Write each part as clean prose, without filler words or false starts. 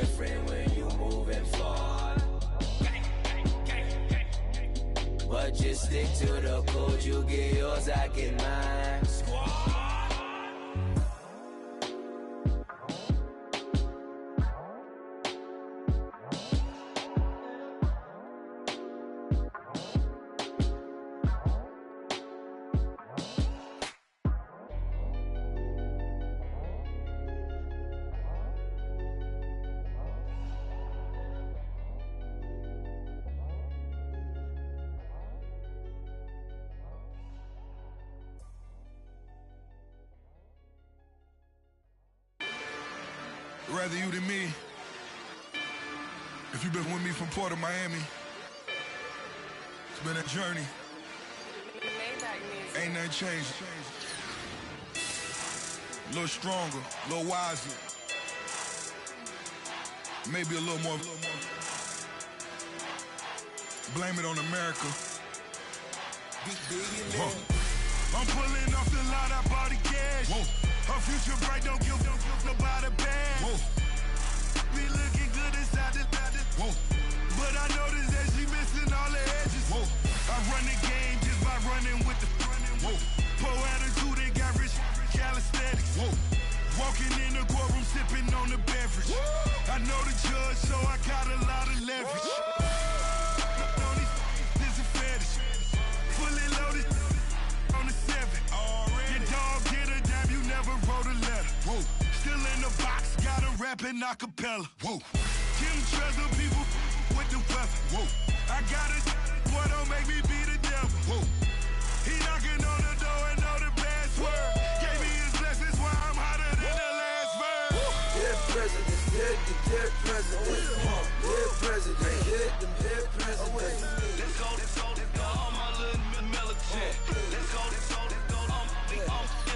different when you moving forward. But just stick to the code, you get yours, I get mine. Rather you than me. If you've been with me from Port of Miami, it's been a journey. Ain't nothing changed. A little stronger, a little wiser. Maybe a little more. Blame it on America. I'm pulling off the lot, I bought the cash. Whoa. Her future bright, don't give nobody bad. Whoa. Be looking good inside the whoa. But I noticed that she missing all the edges. Whoa. I run the game just by running with the whoa. Poor attitude, they got rich calisthenics. Whoa. Walking in the courtroom, sipping on the beverage. Whoa. I know the judge, so I got a lot of leverage. On these, this a fetish. Fully loaded on the 7. Your dog did a damn, you never wrote a letter. Whoa. Still in the box, got a rapping acapella. Whoa. Kim treasure people with the weapon. Whoa. I got it, boy, don't make me be the devil. Whoa. He knocking on the door and know the password. Gave me his blessings while I'm hotter than the last verse. Dead presidents, dead presidents. Dead presidents, dead presidents. Let's go, all my little militant. Let's go, I'm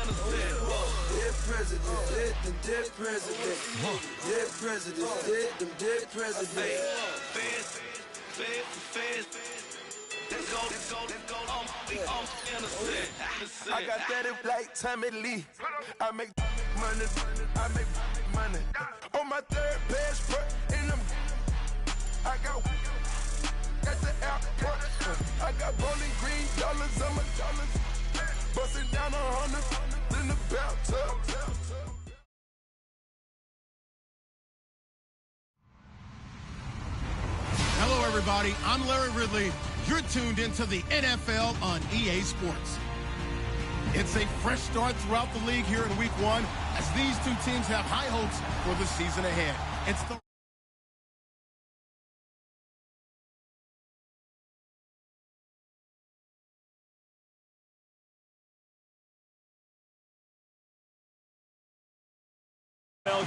innocent. Dead presidents, dead presidents. Dead presidents, dead presidents. Feds. Let's go, I'm innocent. I got that if like Tommy Lee. I make money. On my third passport, and I got at the airport. I got Bowling Green dollars on my dollars. Busting down 100 in the bathtub. Hello, everybody. I'm Larry Ridley. You're tuned into the NFL on EA Sports. It's a fresh start throughout the league here in Week 1 as these two teams have high hopes for the season ahead. It's the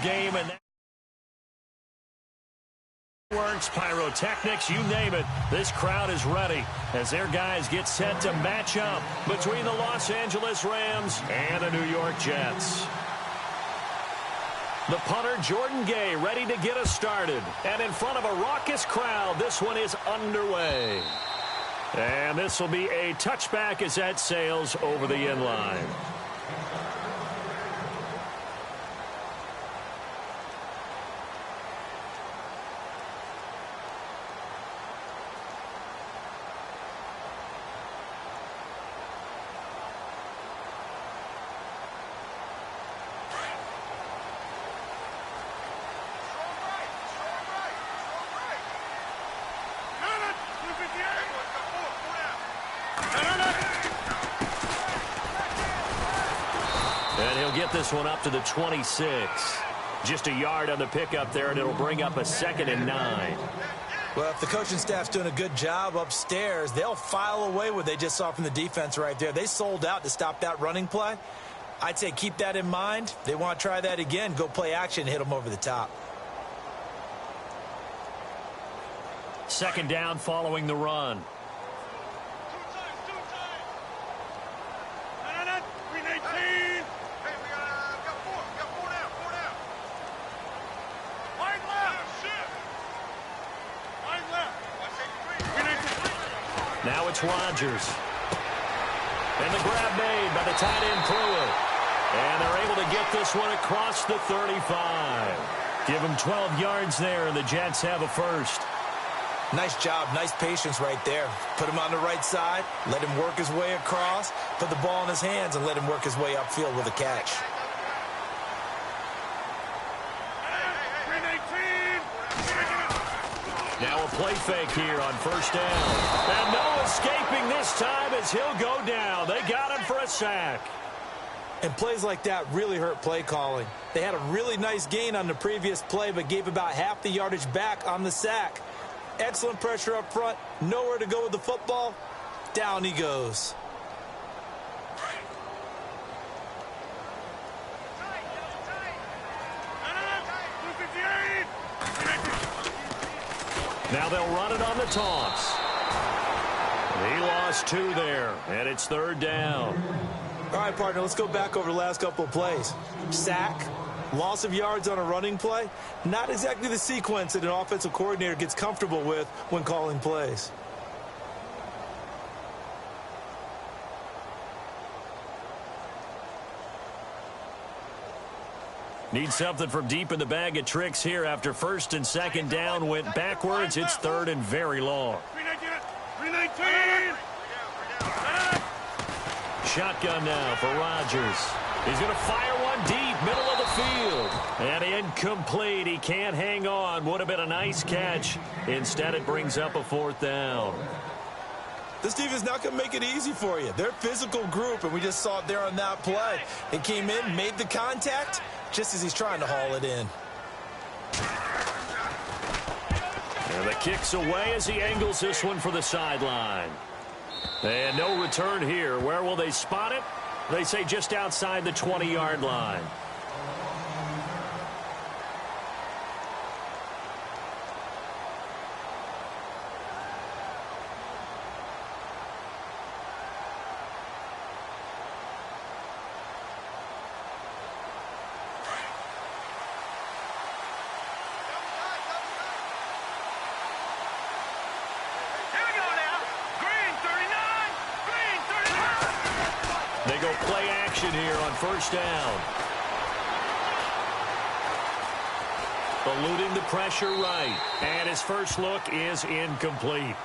game and works, pyrotechnics, you name it. This crowd is ready as their guys get set to match up between the Los Angeles Rams and the New York Jets. The punter, Jordan Gay, ready to get us started. And in front of a raucous crowd, this one is underway. And this will be a touchback as that sails over the end line. And he'll get this one up to the 26. Just a yard on the pickup there, and it'll bring up a 2nd and 9. Well, if the coaching staff's doing a good job upstairs, they'll file away what they just saw from the defense right there. They sold out to stop that running play. I'd say keep that in mind. They want to try that again, go play action, hit them over the top. 2nd down following the run. Now it's Rodgers. And the grab made by the tight end Pruitt. And they're able to get this one across the 35. Give him 12 yards there, and the Jets have a first. Nice job, nice patience right there. Put him on the right side, let him work his way across, put the ball in his hands, and let him work his way upfield with a catch. Now a play fake here on first down. And no escaping this time as he'll go down. They got him for a sack. And plays like that really hurt play calling. They had a really nice gain on the previous play, but gave about half the yardage back on the sack. Excellent pressure up front. Nowhere to go with the football. Down he goes. Now they'll run it on the toss. He lost 2 there, and it's third down. All right, partner, let's go back over the last couple of plays. Sack, loss of yards on a running play. Not exactly the sequence that an offensive coordinator gets comfortable with when calling plays. Need something from deep in the bag of tricks here after first and second down went backwards. It's third and very long. 319! Shotgun now for Rodgers. He's going to fire one deep, middle of the field. And incomplete. He can't hang on. Would have been a nice catch. Instead, it brings up a fourth down. This team is not going to make it easy for you. They're a physical group, and we just saw it there on that play. It came in, made the contact, just as he's trying to haul it in. And the kick's away as he angles this one for the sideline. And no return here. Where will they spot it? They say just outside the 20-yard line. They go play action here on first down. Eluding the pressure right. And his first look is incomplete.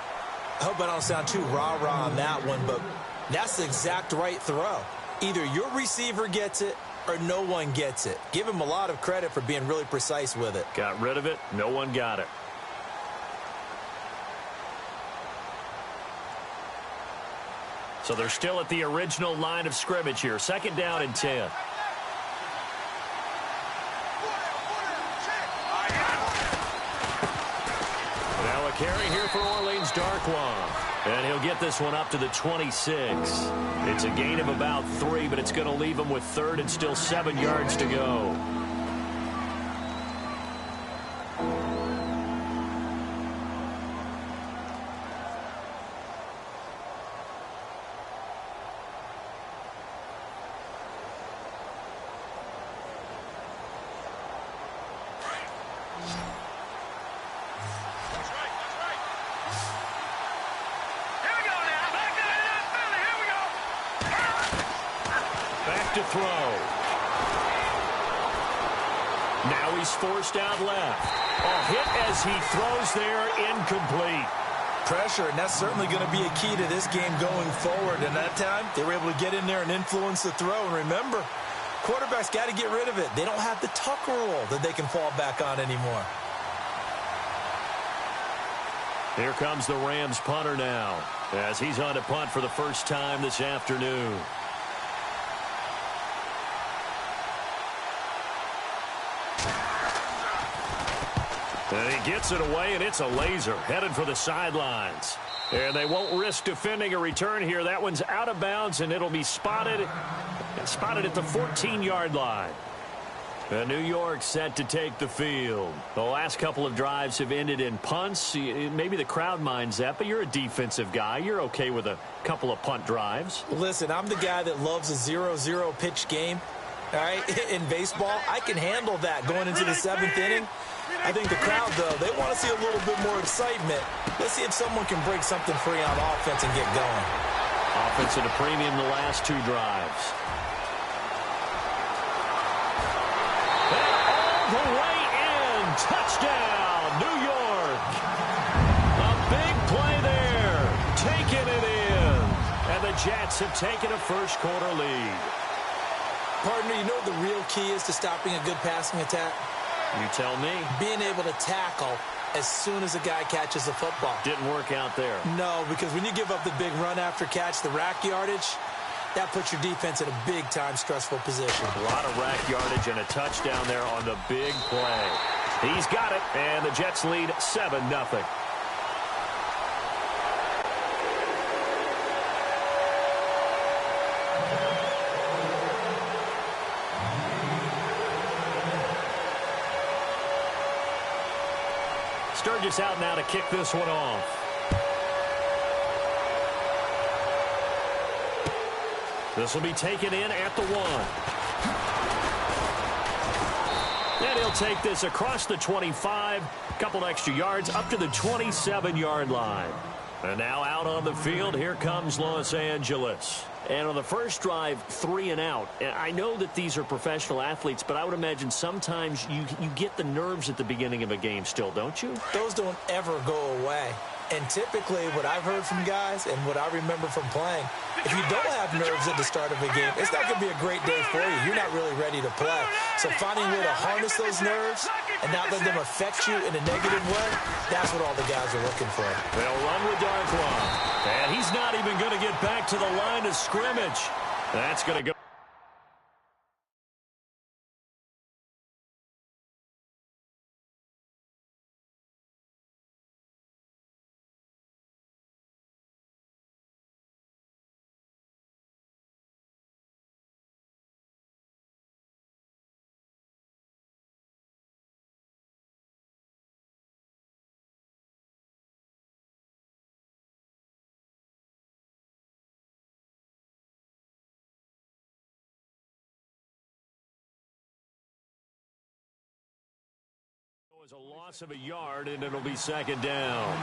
I hope I don't sound too rah-rah on that one, but that's the exact right throw. Either your receiver gets it or no one gets it. Give him a lot of credit for being really precise with it. Got rid of it. No one got it. So they're still at the original line of scrimmage here. Second down and 10. Now a carry here for Orleans Darkwa. And he'll get this one up to the 26. It's a gain of about 3, but it's going to leave him with third and still 7 yards to go. To throw. Now he's forced out left. A hit as he throws there, incomplete. Pressure, and that's certainly going to be a key to this game going forward. And that time, they were able to get in there and influence the throw. And remember, quarterbacks got to get rid of it. They don't have the tuck rule that they can fall back on anymore. Here comes the Rams punter now, as he's on to punt for the first time this afternoon. And he gets it away, and it's a laser headed for the sidelines. And they won't risk defending a return here. That one's out of bounds, and it'll be spotted at the 14-yard line. And New York set to take the field. The last couple of drives have ended in punts. Maybe the crowd minds that, but you're a defensive guy. You're okay with a couple of punt drives. Listen, I'm the guy that loves a 0-0 pitch game. All right, in baseball, I can handle that going into the 7th inning. I think the crowd, though, they want to see a little bit more excitement. Let's see if someone can break something free on offense and get going. Offense at a premium the last 2 drives. And all the way in. touchdown, New York. A big play there, taking it in. And the Jets have taken a first-quarter lead. Partner, you know what the real key is to stopping a good passing attack? You tell me. Being able to tackle as soon as a guy catches the football. Didn't work out there. No, because when you give up the big run after catch, the rack yardage, that puts your defense in a big-time stressful position. A lot of rack yardage and a touchdown there on the big play. He's got it, and the Jets lead 7-0. Sturgis out now to kick this one off. This will be taken in at the 1. And he'll take this across the 25, a couple extra yards up to the 27-yard line. And now out on the field, here comes Los Angeles. And on the first drive, 3 and out. I know that these are professional athletes, but I would imagine sometimes you get the nerves at the beginning of a game still, don't you? Those don't ever go away. And typically what I've heard from guys and what I remember from playing, if you don't have nerves at the start of a game, it's not going to be a great day for you. You're not really ready to play. So finding a way to harness those nerves and not let them affect you in a negative way, that's what all the guys are looking for. They'll run with Darkwa. And he's not even going to get back to the line of scrimmage. That's going to go. Was a loss of a yard, and it'll be second down.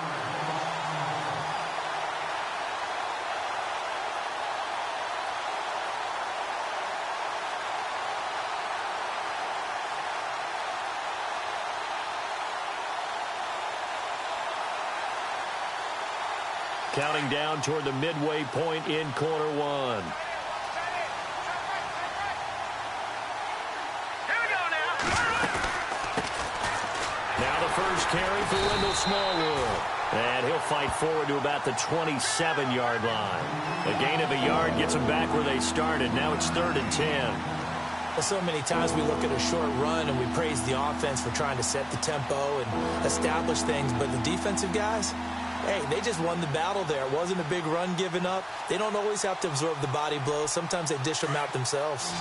Counting down toward the midway point in quarter 1. First carry for Wendell Smallwood. And he'll fight forward to about the 27-yard line. A gain of a yard gets them back where they started. Now it's 3rd and 10. Well, so many times we look at a short run and we praise the offense for trying to set the tempo and establish things. But the defensive guys, hey, they just won the battle there. It wasn't a big run given up. They don't always have to absorb the body blows. Sometimes they dish them out themselves.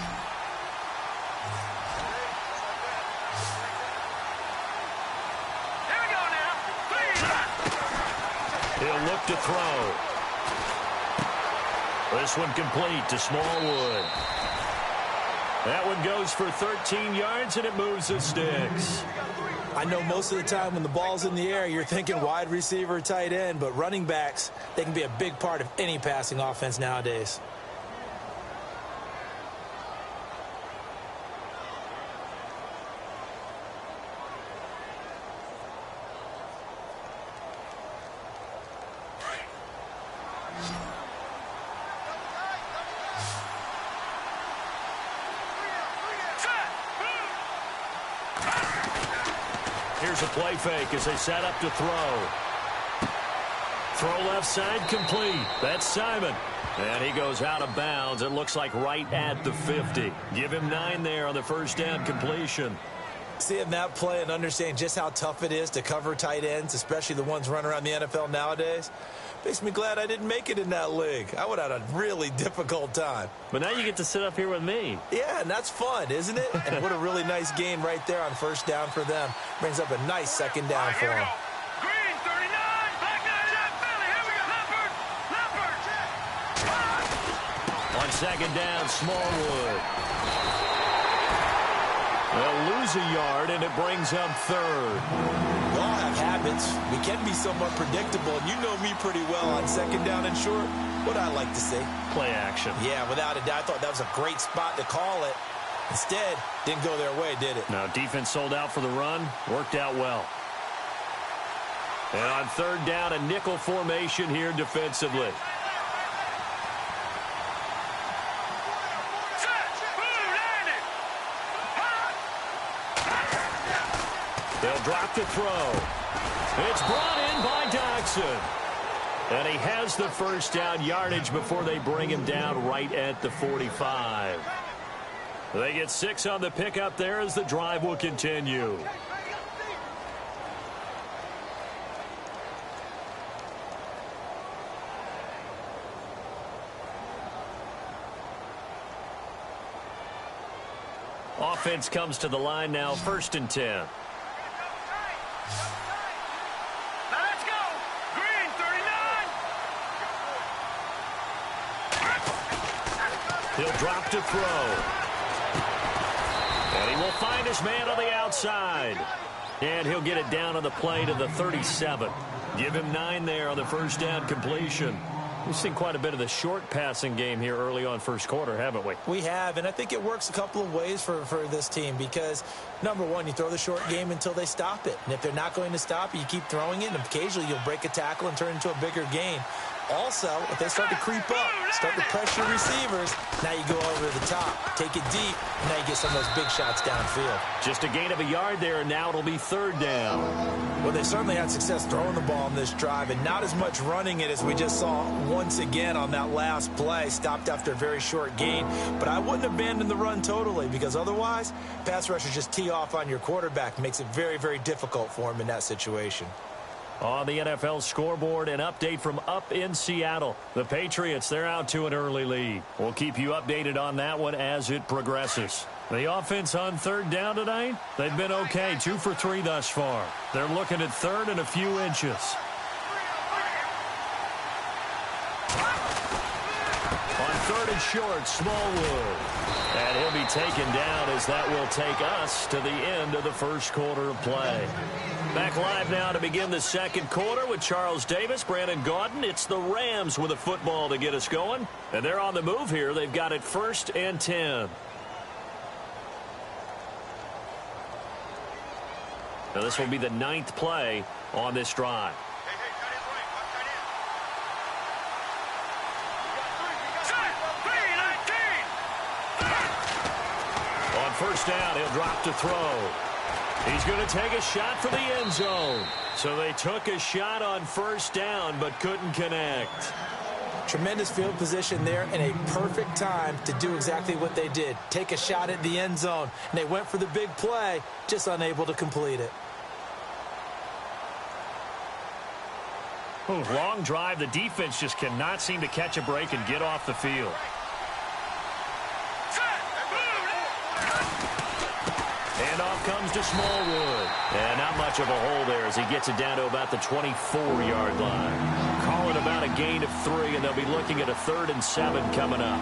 He'll look to throw. This one complete to Smallwood. That one goes for 13 yards, and it moves the sticks. I know most of the time when the ball's in the air, you're thinking wide receiver, tight end, but running backs, they can be a big part of any passing offense nowadays. Here's a play fake as they set up to throw. Throw left side complete. That's Simon. And he goes out of bounds. It looks like right at the 50. Give him 9 there on the first down completion. Seeing that play and understanding just how tough it is to cover tight ends, especially the ones running around the NFL nowadays, makes me glad I didn't make it in that league. I would have had a really difficult time. But now you get to sit up here with me. Yeah, and that's fun, isn't it? And what a really nice gain right there on first down for them. Brings up a nice second down for them. Green 39, back 99, Philly. Here we go. Leopard. On second down, Smallwood. They'll lose a yard, and it brings up 3rd. We all have habits. We can be somewhat predictable, and you know me pretty well on second down and short. What I like to see. Play action. Yeah, without a doubt. I thought that was a great spot to call it. Instead, didn't go their way, did it? No, defense sold out for the run. Worked out well. And on third down, a nickel formation here defensively. They'll drop to throw. It's brought in by Dodson. And he has the first down yardage before they bring him down right at the 45. They get 6 on the pickup there as the drive will continue. Offense comes to the line now, 1st and 10. He'll drop to throw. And he will find his man on the outside. And he'll get it down on the play to the 37. Give him 9 there on the first down completion. We've seen quite a bit of the short passing game here early on first quarter, haven't we? We have, and I think it works a couple of ways for this team because, number one, you throw the short game until they stop it. And if they're not going to stop it, you keep throwing it, and occasionally you'll break a tackle and turn it into a bigger gain. Also, if they start to creep up, start to pressure receivers, now you go over the top, take it deep, and now you get some of those big shots downfield. Just a gain of a yard there, and now it'll be 3rd down. Well, they certainly had success throwing the ball on this drive, and not as much running it as we just saw once again on that last play. Stopped after a very short gain, but I wouldn't abandon the run totally because otherwise, pass rushers just tee off on your quarterback. Makes it very, very difficult for him in that situation. On the NFL scoreboard, an update from up in Seattle. The Patriots, they're out to an early lead. We'll keep you updated on that one as it progresses. The offense on 3rd down tonight, they've been okay, 2 for 3 thus far. They're looking at 3rd and a few inches. On 3rd and short, Smallwood. And he'll be taken down as that will take us to the end of the first quarter of play. Back live now to begin the 2nd quarter with Charles Davis, Brandon Gaudin. It's the Rams with a football to get us going. And they're on the move here. They've got it 1st and 10. Now this will be the 9th play on this drive. On 1st down, he'll drop to throw. He's going to take a shot for the end zone. So they took a shot on 1st down but couldn't connect. Tremendous field position there and a perfect time to do exactly what they did. Take a shot at the end zone. And they went for the big play, just unable to complete it. Ooh, long drive. The defense just cannot seem to catch a break and get off the field. Handoff comes to Smallwood. And not much of a hole there as he gets it down to about the 24-yard line. Call it about a gain of 3, and they'll be looking at a 3rd and 7 coming up.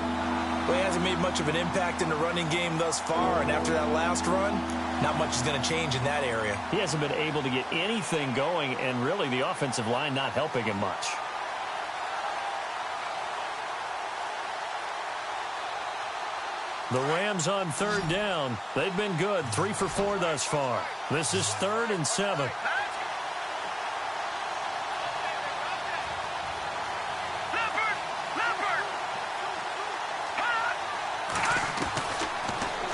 Well, he hasn't made much of an impact in the running game thus far, and after that last run, not much is going to change in that area. He hasn't been able to get anything going, and really the offensive line not helping him much. The Rams on 3rd down. They've been good, 3 for 4 thus far. This is 3rd and 7.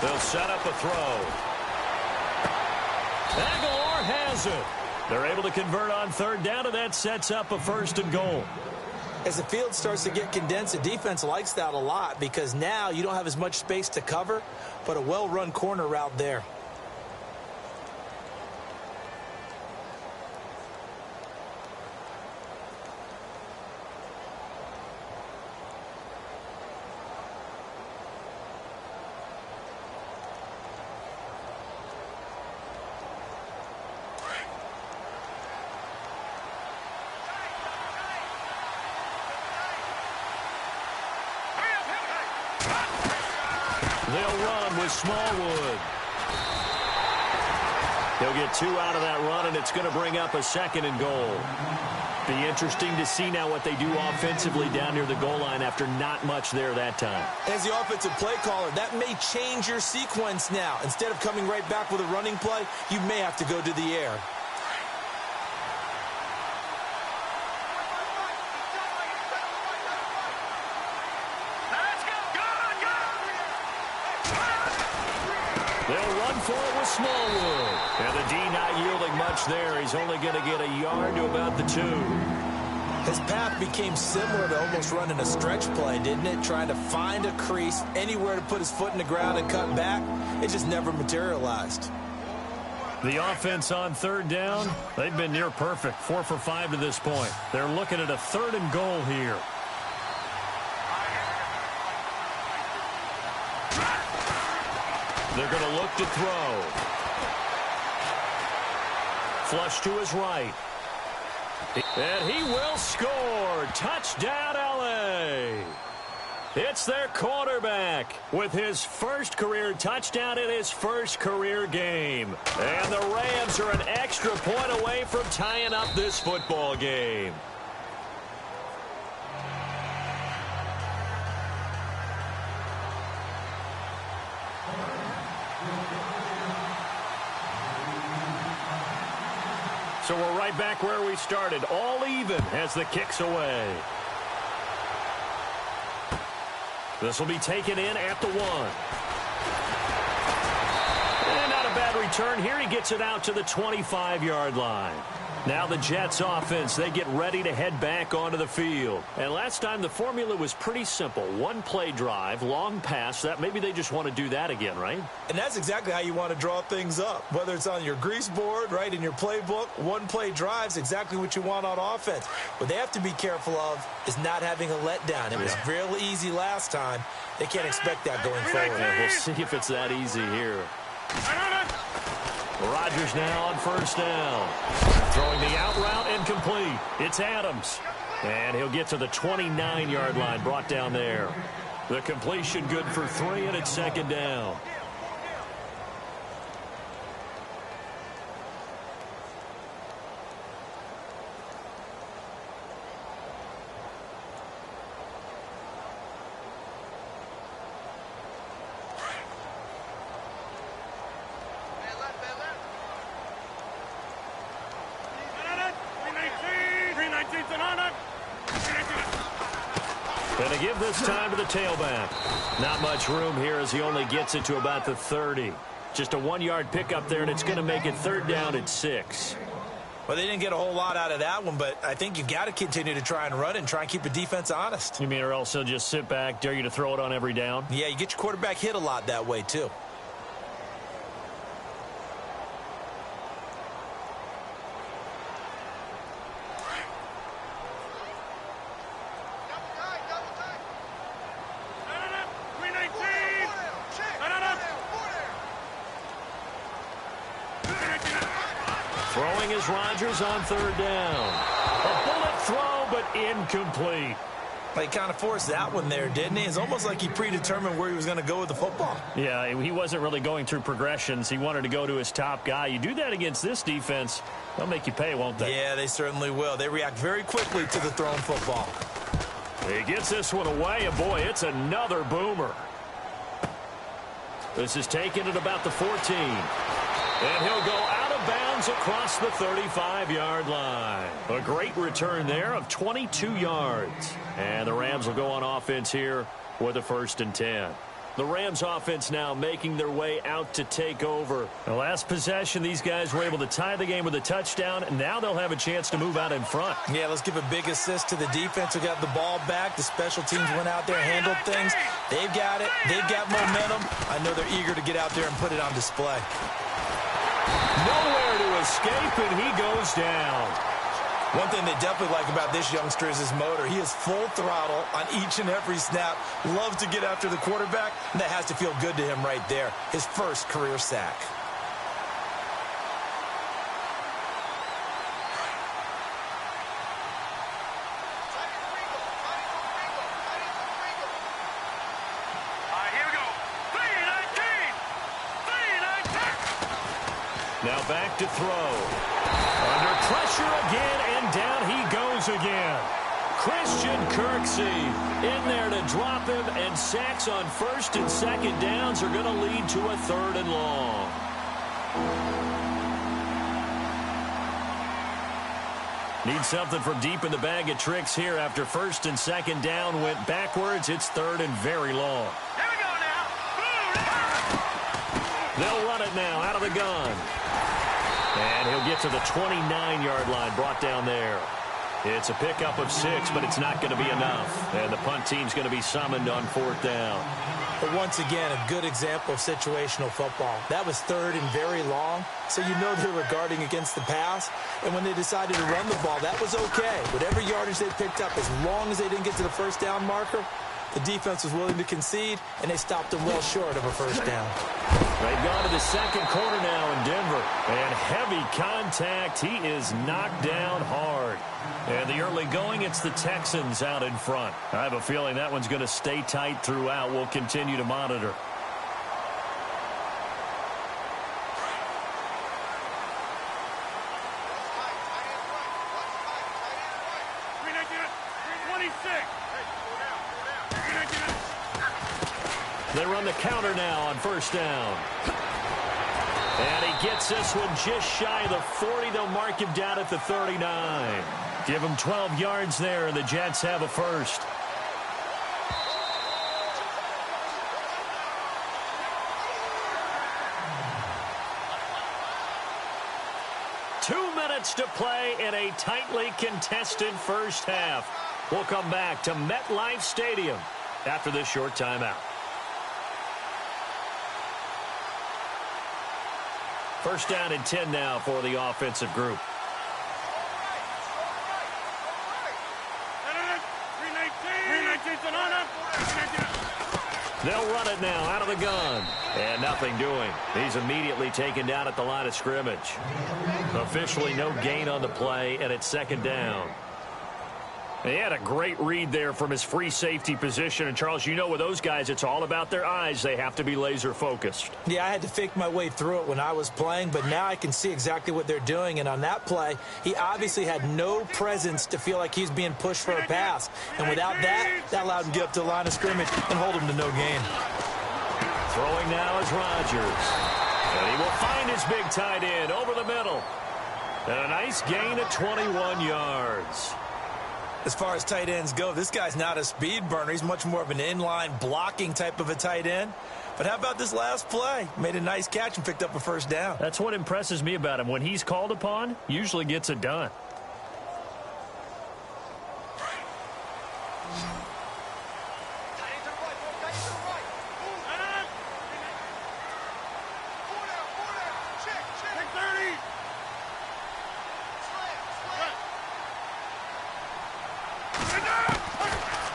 They'll set up a throw. Aguilar has it. They're able to convert on 3rd down, and that sets up a 1st and goal. As the field starts to get condensed, the defense likes that a lot because now you don't have as much space to cover, but a well-run corner route there. They'll run with Smallwood. He'll get 2 out of that run, and it's going to bring up a 2nd and goal. Be interesting to see now what they do offensively down near the goal line after not much there that time. As the offensive play caller, that may change your sequence now. Instead of coming right back with a running play, you may have to go to the air. They'll run for it with Smallwood. And the D not yielding much there. He's only going to get a yard to about the 2. His path became similar to almost running a stretch play, didn't it? Trying to find a crease, anywhere to put his foot in the ground and cut back. It just never materialized. The offense on 3rd down, they've been near perfect. 4 for 5 to this point. They're looking at a 3rd and goal here. They're going to look to throw. Flush to his right. And he will score. Touchdown, L.A. It's their quarterback with his first career touchdown in his first career game. And the Rams are an extra point away from tying up this football game. So we're right back where we started, all even as the kick's away. This will be taken in at the 1. And not a bad return here. He gets it out to the 25-yard line. Now the Jets offense, they get ready to head back onto the field. And last time the formula was pretty simple. 1-play drive, long pass. That maybe they just want to do that again, right? And that's exactly how you want to draw things up. Whether it's on your grease board, right, in your playbook, 1-play drive's exactly what you want on offense. What they have to be careful of is not having a letdown. It was real easy last time. They can't expect that going forward. Yeah, we'll see if it's that easy here. Rodgers now on 1st down. Throwing the out route incomplete. It's Adams. And he'll get to the 29-yard line, brought down there. The completion good for 3, and it's 2nd down. Going to give this time to the tailback. Not much room here as he only gets it to about the 30. Just a 1-yard pickup there, and it's going to make it 3rd down at 6. Well, they didn't get a whole lot out of that one, but I think you've got to continue to try and run and try and keep the defense honest. You mean or else he'll just sit back, dare you to throw it on every down? Yeah, you get your quarterback hit a lot that way, too. Throwing is Rodgers on 3rd down. A bullet throw, but incomplete. He kind of forced that one there, didn't he? It's almost like he predetermined where he was going to go with the football. Yeah, he wasn't really going through progressions. He wanted to go to his top guy. You do that against this defense, they'll make you pay, won't they? Yeah, they certainly will. They react very quickly to the thrown football. He gets this one away, and boy, it's another boomer. This is taken at about the 14. And he'll go out of bounds across the 35-yard line. A great return there of 22 yards. And the Rams will go on offense here with a 1st and 10. The Rams offense now making their way out to take over. The last possession, these guys were able to tie the game with a touchdown, and now they'll have a chance to move out in front. Yeah, let's give a big assist to the defense who got the ball back. The special teams went out there, handled things. They've got it. They've got momentum. I know they're eager to get out there and put it on display. Nowhere to escape, and he goes down. One thing they definitely like about this youngster is his motor. He is full throttle on each and every snap. Loves to get after the quarterback, and that has to feel good to him right there. His first career sack. Now back to throw. Under Pressure again, and down he goes again. Christian Kirksey in there to drop him, and sacks on first and second downs are going to lead to a 3rd and long. Need something from deep in the bag of tricks here after first and second down went backwards. It's 3rd and very long. Here we go now. They'll run it now out of the gun. And he'll get to the 29-yard line, brought down there. It's a pickup of 6, but it's not going to be enough. And the punt team's going to be summoned on 4th down. But once again, a good example of situational football. That was 3rd and very long, so you know they were guarding against the pass. And when they decided to run the ball, that was okay. Whatever yardage they picked up, as long as they didn't get to the 1st down marker, the defense was willing to concede, and they stopped them well short of a 1st down. They've gone to the 2nd quarter now in Denver. And heavy contact. He is knocked down hard. And the early going, it's the Texans out in front. I have a feeling that one's going to stay tight throughout. We'll continue to monitor. They run the counter now on 1st down. And he gets this one just shy of the 40. They'll mark him down at the 39. Give him 12 yards there, and the Jets have a 1st. Two minutes to play in a tightly contested first half. We'll come back to MetLife Stadium after this short timeout. 1st down and 10 now for the offensive group. They'll run it now out of the gun. And nothing doing. He's immediately taken down at the line of scrimmage. Officially no gain on the play, and it's 2nd down. He had a great read there from his free safety position. And, Charles, you know with those guys, it's all about their eyes. They have to be laser-focused. Yeah, I had to fake my way through it when I was playing, but now I can see exactly what they're doing. And on that play, he obviously had no presence to feel like he's being pushed for a pass. And without that, that allowed him to get up to the line of scrimmage and hold him to no gain. Throwing now is Rodgers. And he will find his big tight end over the middle. And a nice gain of 21 yards. As far as tight ends go, this guy's not a speed burner. He's much more of an inline blocking type of a tight end. But how about this last play? Made a nice catch and picked up a 1st down. That's what impresses me about him. When he's called upon, usually gets it done.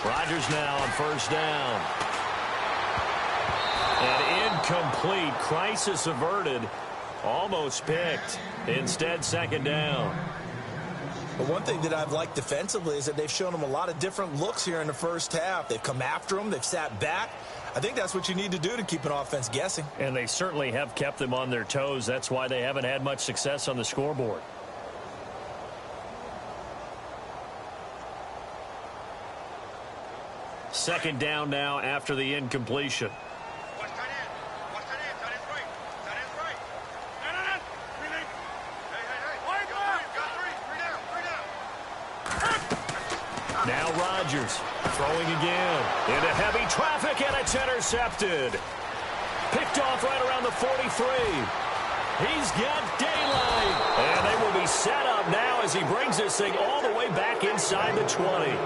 Rodgers now on 1st down. And incomplete. Crisis averted. Almost picked. Instead, 2nd down. But one thing that I've liked defensively is that they've shown him a lot of different looks here in the first half. They've come after him. They've sat back. I think that's what you need to do to keep an offense guessing. And they certainly have kept them on their toes. That's why they haven't had much success on the scoreboard. Second down now after the incompletion. Watch tight end. Watch tight end. Tight end's right. Tight end's right. Hey. Got 3. Now Rodgers throwing again into heavy traffic, and it's intercepted. Picked off right around the 43. He's got daylight. And they will be set up now as he brings this thing all the way back inside the 20.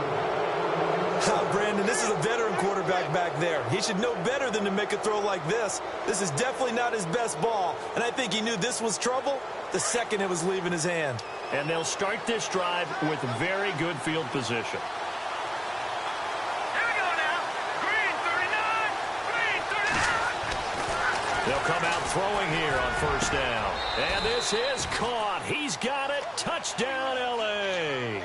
Brandon, this is a veteran quarterback back there. He should know better than to make a throw like this. This is definitely not his best ball, and I think he knew this was trouble the second it was leaving his hand. And they'll start this drive with very good field position. Here we go now. Green 39. Green 39. They'll come out throwing here on 1st down. And this is caught. He's got it. Touchdown, L.A.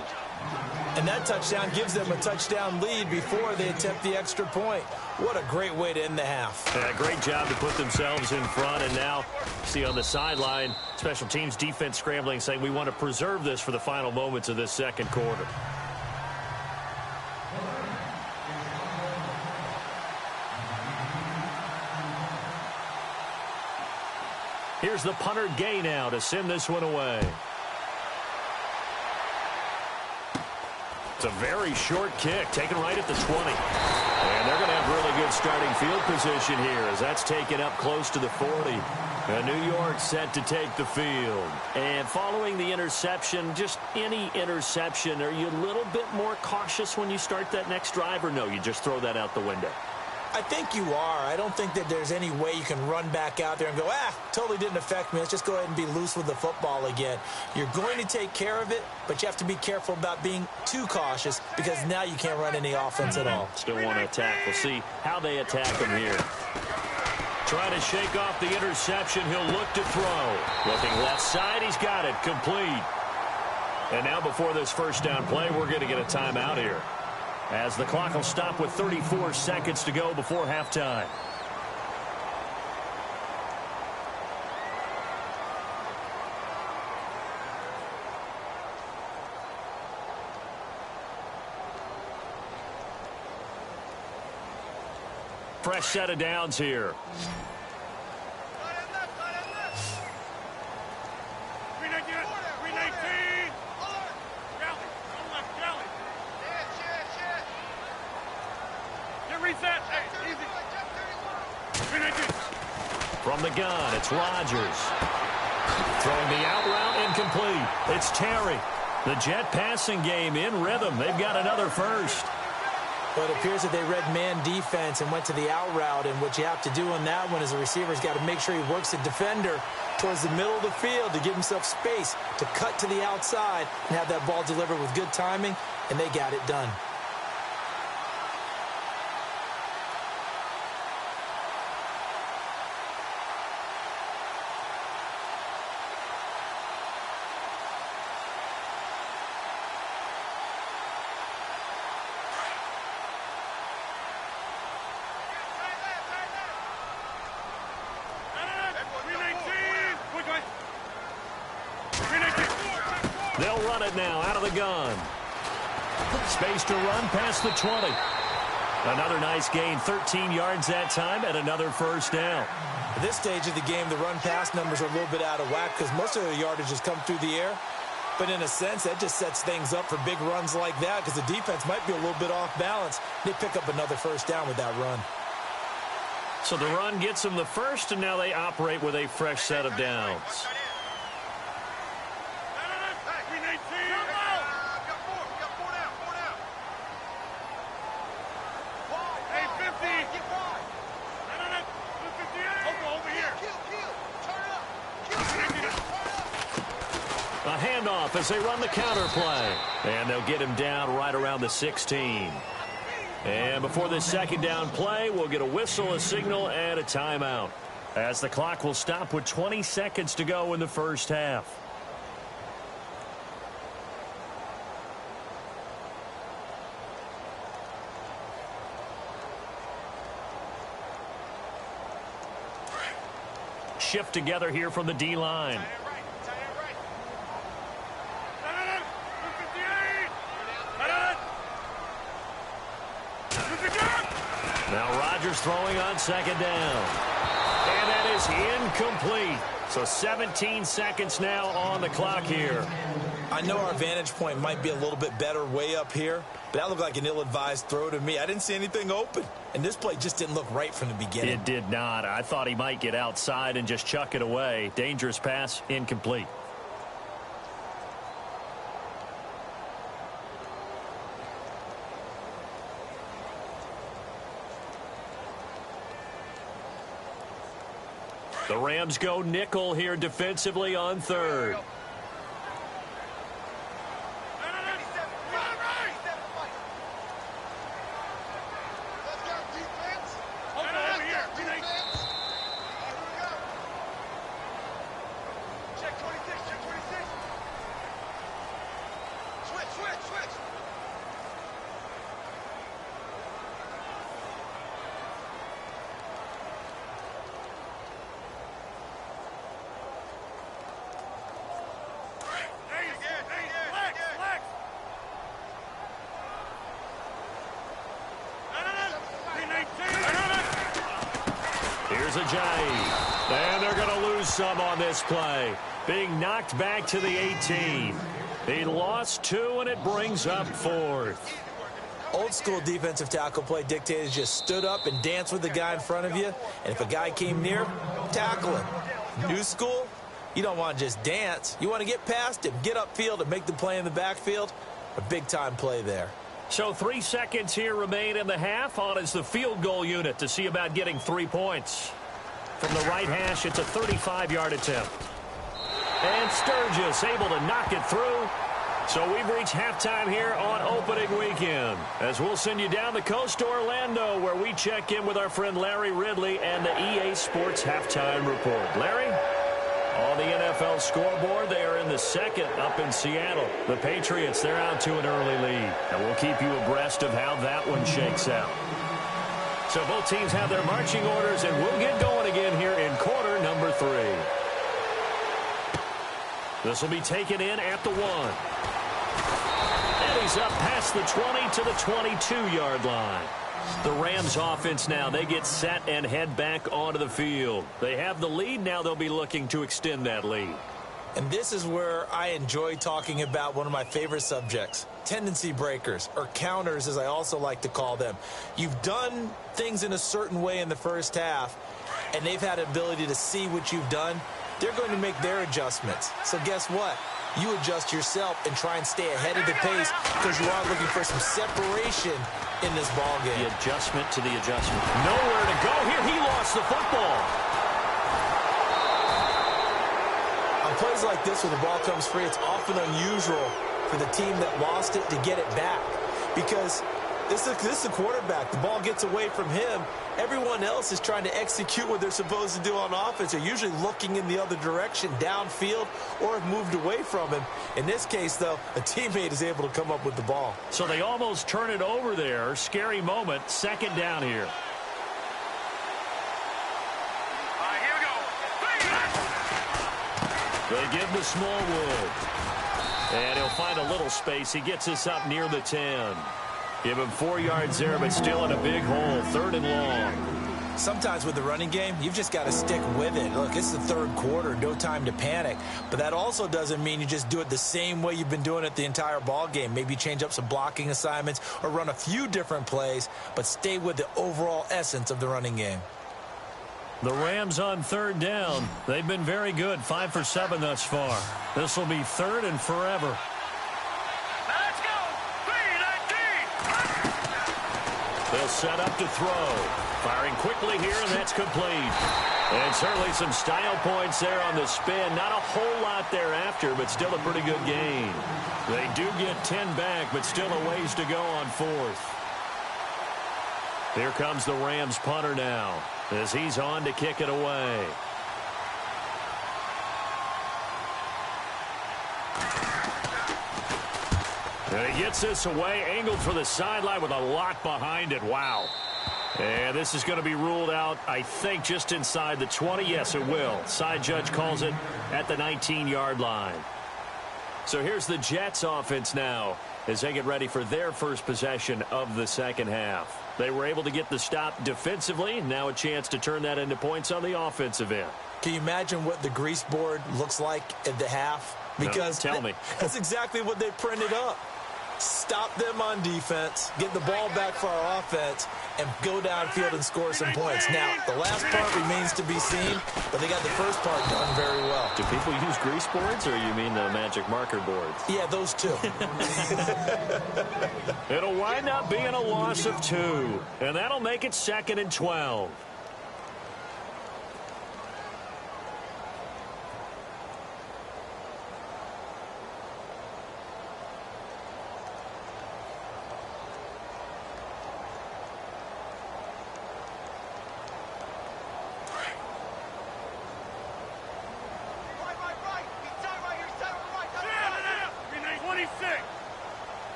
And that touchdown gives them a touchdown lead before they attempt the extra point. What a great way to end the half. Yeah, great job to put themselves in front. And now, see on the sideline, special teams defense scrambling, saying we want to preserve this for the final moments of this second quarter. Here's the punter Gay now to send this one away. It's a very short kick, taken right at the 20. And they're going to have really good starting field position here as that's taken up close to the 40. And New York set to take the field. And following the interception, just any interception, are you a little bit more cautious when you start that next drive, or no, you just throw that out the window? I think you are. I don't think that there's any way you can run back out there and go, totally didn't affect me. Let's just go ahead and be loose with the football again. You're going to take care of it, but you have to be careful about being too cautious because now you can't run any offense at all. Still want to attack. We'll see how they attack him here. Trying to shake off the interception. He'll look to throw. Looking left side. He's got it. Complete. And now before this first down play, we're going to get a timeout here, as the clock will stop with 34 seconds to go before halftime. Fresh set of downs here. From the gun, it's Rodgers. Throwing the out route, incomplete. It's Terry. The Jet passing game in rhythm. They've got another first. But it appears that they read man defense and went to the out route. And what you have to do on that one is the receiver's got to make sure he works the defender towards the middle of the field to give himself space to cut to the outside and have that ball delivered with good timing. And they got it done. They'll run it now out of the gun. Space to run past the 20. Another nice gain, 13 yards that time, and another first down. At this stage of the game, the run-pass numbers are a little bit out of whack because most of the yardage has come through the air. But in a sense, that just sets things up for big runs like that because the defense might be a little bit off balance. They pick up another first down with that run. So the run gets them the first, and now they operate with a fresh set of downs. A handoff as they run the counter play. And they'll get him down right around the 16. And before this second down play, we'll get a whistle, a signal, and a timeout, as the clock will stop with 20 seconds to go in the first half. Shift together here from the D-line. Now Rodgers throwing on second down. And that is incomplete. So 17 seconds now on the clock here. I know our vantage point might be a little bit better way up here, but that looked like an ill-advised throw to me. I didn't see anything open, and this play just didn't look right from the beginning. It did not. I thought he might get outside and just chuck it away. Dangerous pass, incomplete. The Rams go nickel here defensively on third. Ajayi. And they're going to lose some on this play. Being knocked back to the 18. He lost 2, and it brings up 4th. Old school defensive tackle play dictators just stood up and danced with the guy in front of you. And if a guy came near, tackle him. New school, you don't want to just dance. You want to get past him, get upfield, and make the play in the backfield. A big-time play there. So 3 seconds here remain in the half. On is the field goal unit to see about getting 3 points. From the right hash, it's a 35-yard attempt. And Sturgis able to knock it through. So we've reached halftime here on opening weekend, as we'll send you down the coast to Orlando, where we check in with our friend Larry Ridley and the EA Sports Halftime Report. Larry? On the NFL scoreboard, they are in the second up in Seattle. The Patriots, they're out to an early lead. And we'll keep you abreast of how that one shakes out. So both teams have their marching orders, and we'll get going again here in quarter number 3. This will be taken in at the 1. And he's up past the 20 to the 22-yard line. The Rams offense now, they get set and head back onto the field. They have the lead. Now they'll be looking to extend that lead. And this is where I enjoy talking about one of my favorite subjects, tendency breakers, or counters as I also like to call them. You've done things in a certain way in the first half, and they've had an ability to see what you've done. They're going to make their adjustments. So guess what? You adjust yourself and try and stay ahead of the pace because you are looking for some separation in this ball game. The adjustment to the adjustment. Nowhere to go here. He lost the football. On plays like this where the ball comes free, it's often unusual for the team that lost it to get it back because this is a quarterback. The ball gets away from him. Everyone else is trying to execute what they're supposed to do on offense. They're usually looking in the other direction, downfield, or have moved away from him. In this case, though, a teammate is able to come up with the ball. So they almost turn it over there. Scary moment. Second down here. They give the Smallwood. And he'll find a little space. He gets us up near the 10. Give him 4 yards there, but still in a big hole. 3rd and long. Sometimes with the running game, you've just got to stick with it. Look, it's the 3rd quarter, no time to panic. But that also doesn't mean you just do it the same way you've been doing it the entire ball game. Maybe change up some blocking assignments or run a few different plays, but stay with the overall essence of the running game. The Rams on 3rd down. They've been very good, 5 for 7 thus far. This will be 3rd and forever. They'll set up to throw. Firing quickly here, and that's complete. And certainly some style points there on the spin. Not a whole lot thereafter, but still a pretty good gain. They do get 10 back, but still a ways to go on 4th. Here comes the Rams punter now, as he's on to kick it away. And he gets this away, angled for the sideline with a lot behind it. Wow. And this is going to be ruled out, I think, just inside the 20. Yes, it will. Side judge calls it at the 19-yard line. So here's the Jets offense now as they get ready for their first possession of the second half. They were able to get the stop defensively. Now a chance to turn that into points on the offensive end. Can you imagine what the grease board looks like at the half? Because no, tell me. That's exactly what they printed up. Stop them on defense, get the ball back for our offense, and go downfield and score some points. Now, the last part remains to be seen, but they got the first part done very well. Do people use grease boards, or you mean the magic marker boards? Yeah, those two. It'll wind up being a loss of 2, and that'll make it 2nd and 12.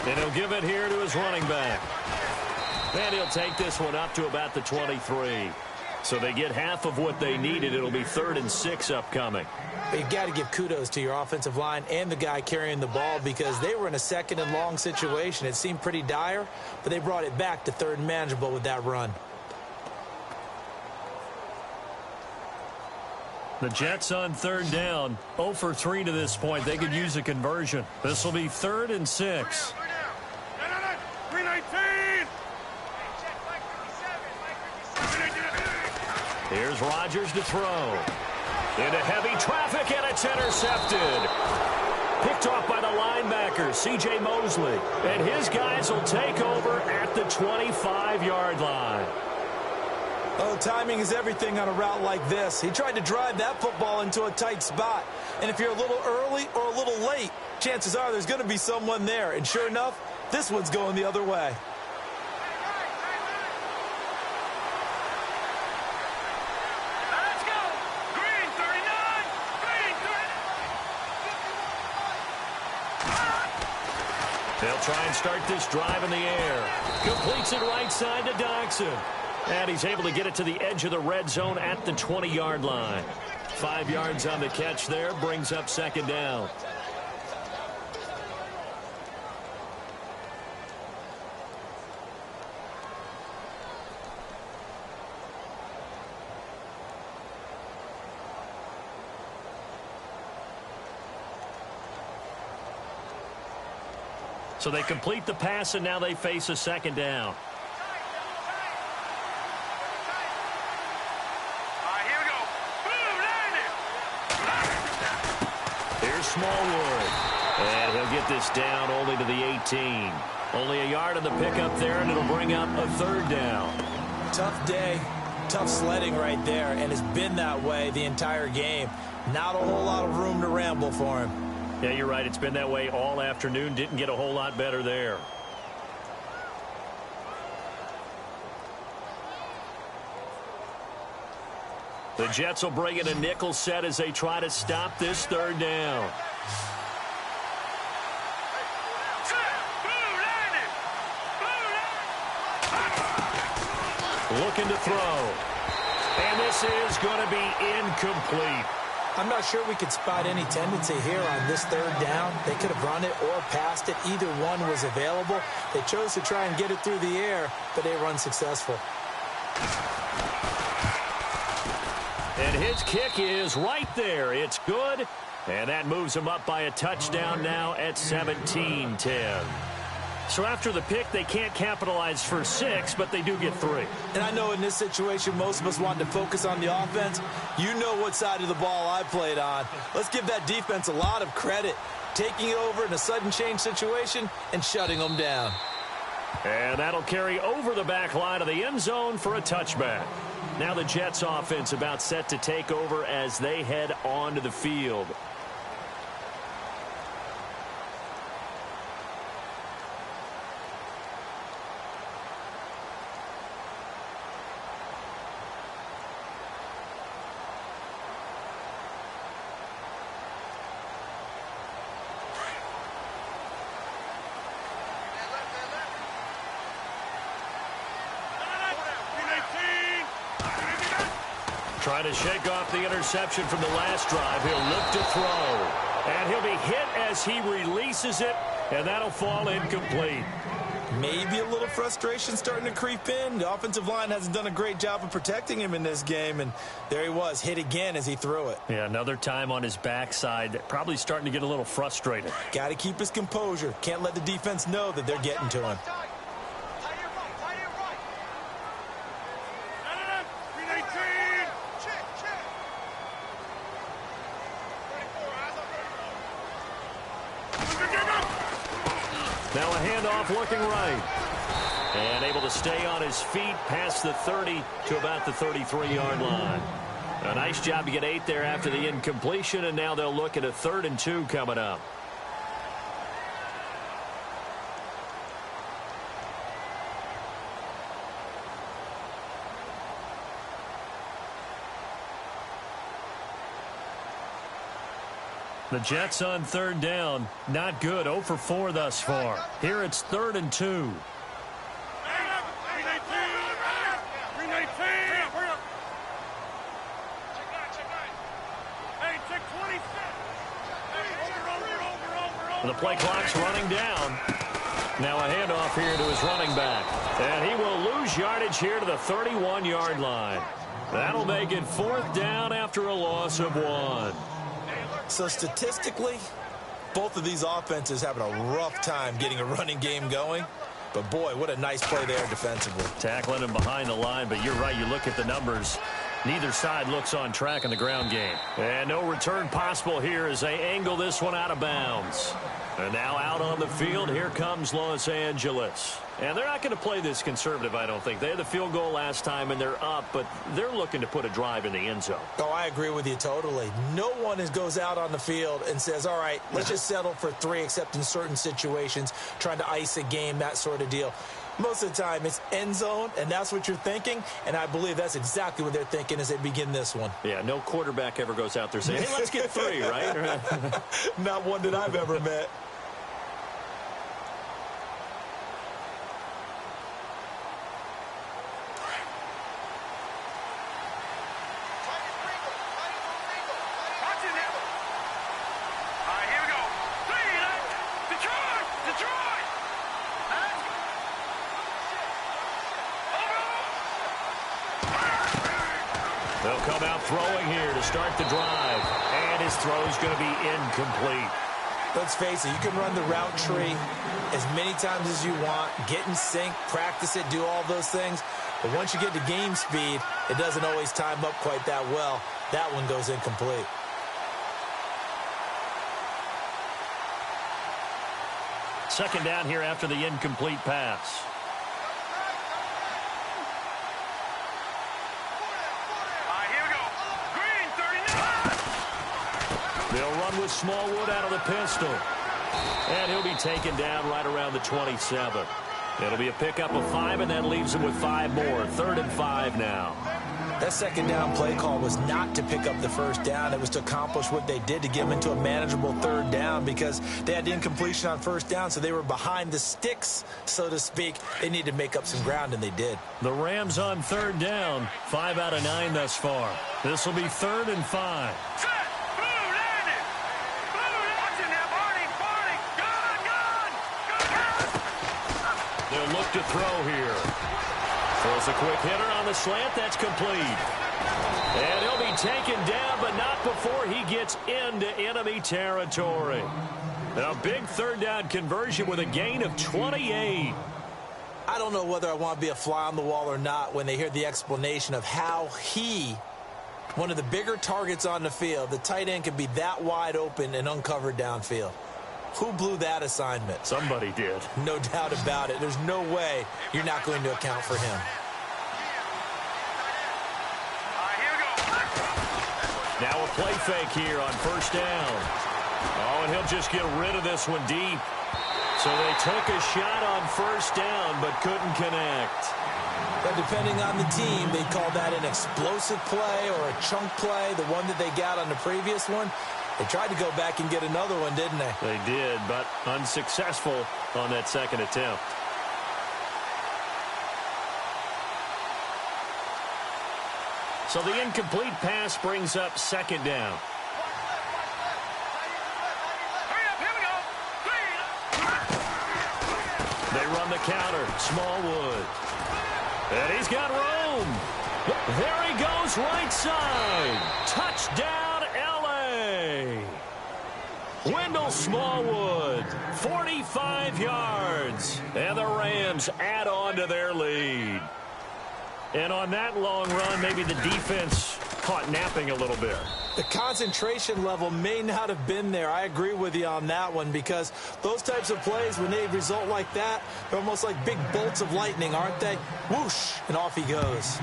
And he'll give it here to his running back. And he'll take this one up to about the 23. So they get half of what they needed. It'll be 3rd and 6 upcoming. But you've got to give kudos to your offensive line and the guy carrying the ball because they were in a 2nd and long situation. It seemed pretty dire, but they brought it back to 3rd and manageable with that run. The Jets on third down, 0 for 3 to this point. They could use a conversion. This will be 3rd and 6. 319. Here's Rodgers to throw. Into heavy traffic, and it's intercepted. Picked off by the linebacker, C.J. Mosley. And his guys will take over at the 25-yard line. Oh, timing is everything on a route like this. He tried to drive that football into a tight spot. And if you're a little early or a little late, chances are there's going to be someone there. And sure enough, this one's going the other way. Let's go. Green 39. Green 39. They'll try and start this drive in the air. Completes it right side to Doxson. And he's able to get it to the edge of the red zone at the 20-yard line. 5 yards on the catch there, brings up 2nd down. So they complete the pass, and now they face a 2nd down. Smallwood. And he'll get this down only to the 18. Only a yard on the pickup there, and it'll bring up a 3rd down. Tough day, tough sledding right there, and it's been that way the entire game. Not a whole lot of room to ramble for him. Yeah, you're right. It's been that way all afternoon. Didn't get a whole lot better there. The Jets will bring in a nickel set as they try to stop this 3rd down. Looking to throw. And this is going to be incomplete. I'm not sure we could spot any tendency here on this 3rd down. They could have run it or passed it. Either one was available. They chose to try and get it through the air, but they were unsuccessful. And his kick is right there. It's good. And that moves him up by a touchdown now at 17-10. So after the pick, they can't capitalize for 6, but they do get 3. And I know in this situation, most of us want to focus on the offense. You know what side of the ball I played on. Let's give that defense a lot of credit. Taking it over in a sudden change situation and shutting them down. And that'll carry over the back line of the end zone for a touchback. Now the Jets offense about set to take over as they head onto the field. Trying to shake off the interception from the last drive. He'll look to throw. And he'll be hit as he releases it, and that'll fall incomplete. Maybe a little frustration starting to creep in. The offensive line hasn't done a great job of protecting him in this game, and there he was, hit again as he threw it. Yeah, another time on his backside, probably starting to get a little frustrated. Got to keep his composure. Can't let the defense know that they're getting to him. Now a handoff looking right. And able to stay on his feet past the 30 to about the 33-yard line. A nice job to get 8 there after the incompletion, and now they'll look at a 3rd and 2 coming up. The Jets on 3rd down. Not good. 0 for 4 thus far. Here it's 3rd and 2. The play clock's running down. Now a handoff here to his running back. And he will lose yardage here to the 31-yard line. That'll make it 4th down after a loss of 1. So statistically, both of these offenses having a rough time getting a running game going. But, boy, what a nice play there defensively. Tackling him behind the line, but you're right. You look at the numbers. Neither side looks on track in the ground game. And no return possible here as they angle this one out of bounds. And now out on the field, here comes Los Angeles. And they're not going to play this conservative, I don't think. They had the field goal last time, and they're up, but they're looking to put a drive in the end zone. Oh, I agree with you totally. No one goes out on the field and says, all right, let's just settle for 3, except in certain situations, trying to ice a game, that sort of deal. Most of the time, it's end zone, and that's what you're thinking, and I believe that's exactly what they're thinking as they begin this one. Yeah, no quarterback ever goes out there saying, hey, let's get 3, right? Not one that I've ever met. They'll come out throwing here to start the drive. And his throw's going to be incomplete. Let's face it, you can run the route tree as many times as you want, get in sync, practice it, do all those things. But once you get to game speed, it doesn't always time up quite that well. That one goes incomplete. Second down here after the incomplete pass. They'll run with Smallwood out of the pistol. And he'll be taken down right around the 27. It'll be a pickup of 5, and that leaves him with 5 more. 3rd and 5 now. That second down play call was not to pick up the first down. It was to accomplish what they did, to get them into a manageable 3rd down, because they had the incompletion on 1st down, so they were behind the sticks, so to speak. They needed to make up some ground, and they did. The Rams on 3rd down. 5 out of 9 thus far. This will be 3rd and 5. They'll look to throw here. Throws a quick hitter on the slant. That's complete. And he'll be taken down, but not before he gets into enemy territory. A big 3rd down conversion with a gain of 28. I don't know whether I want to be a fly on the wall or not when they hear the explanation of how one of the bigger targets on the field, the tight end, can be that wide open and uncovered downfield. Who blew that assignment? Somebody did. No doubt about it. There's no way you're not going to account for him. Now a play fake here on 1st down. Oh, and he'll just get rid of this one deep. So they took a shot on 1st down, but couldn't connect. But depending on the team, they call that an explosive play or a chunk play, the one that they got on the previous one. They tried to go back and get another one, didn't they? They did, but unsuccessful on that second attempt. So the incomplete pass brings up 2nd down. They run the counter. Smallwood. And he's got room. There he goes, right side. Touchdown, L.A. Wendell Smallwood, 45 yards. And the Rams add on to their lead. And on that long run, maybe the defense caught napping a little bit. The concentration level may not have been there. I agree with you on that one, because those types of plays, when they result like that, they're almost like big bolts of lightning, aren't they? Whoosh, and off he goes.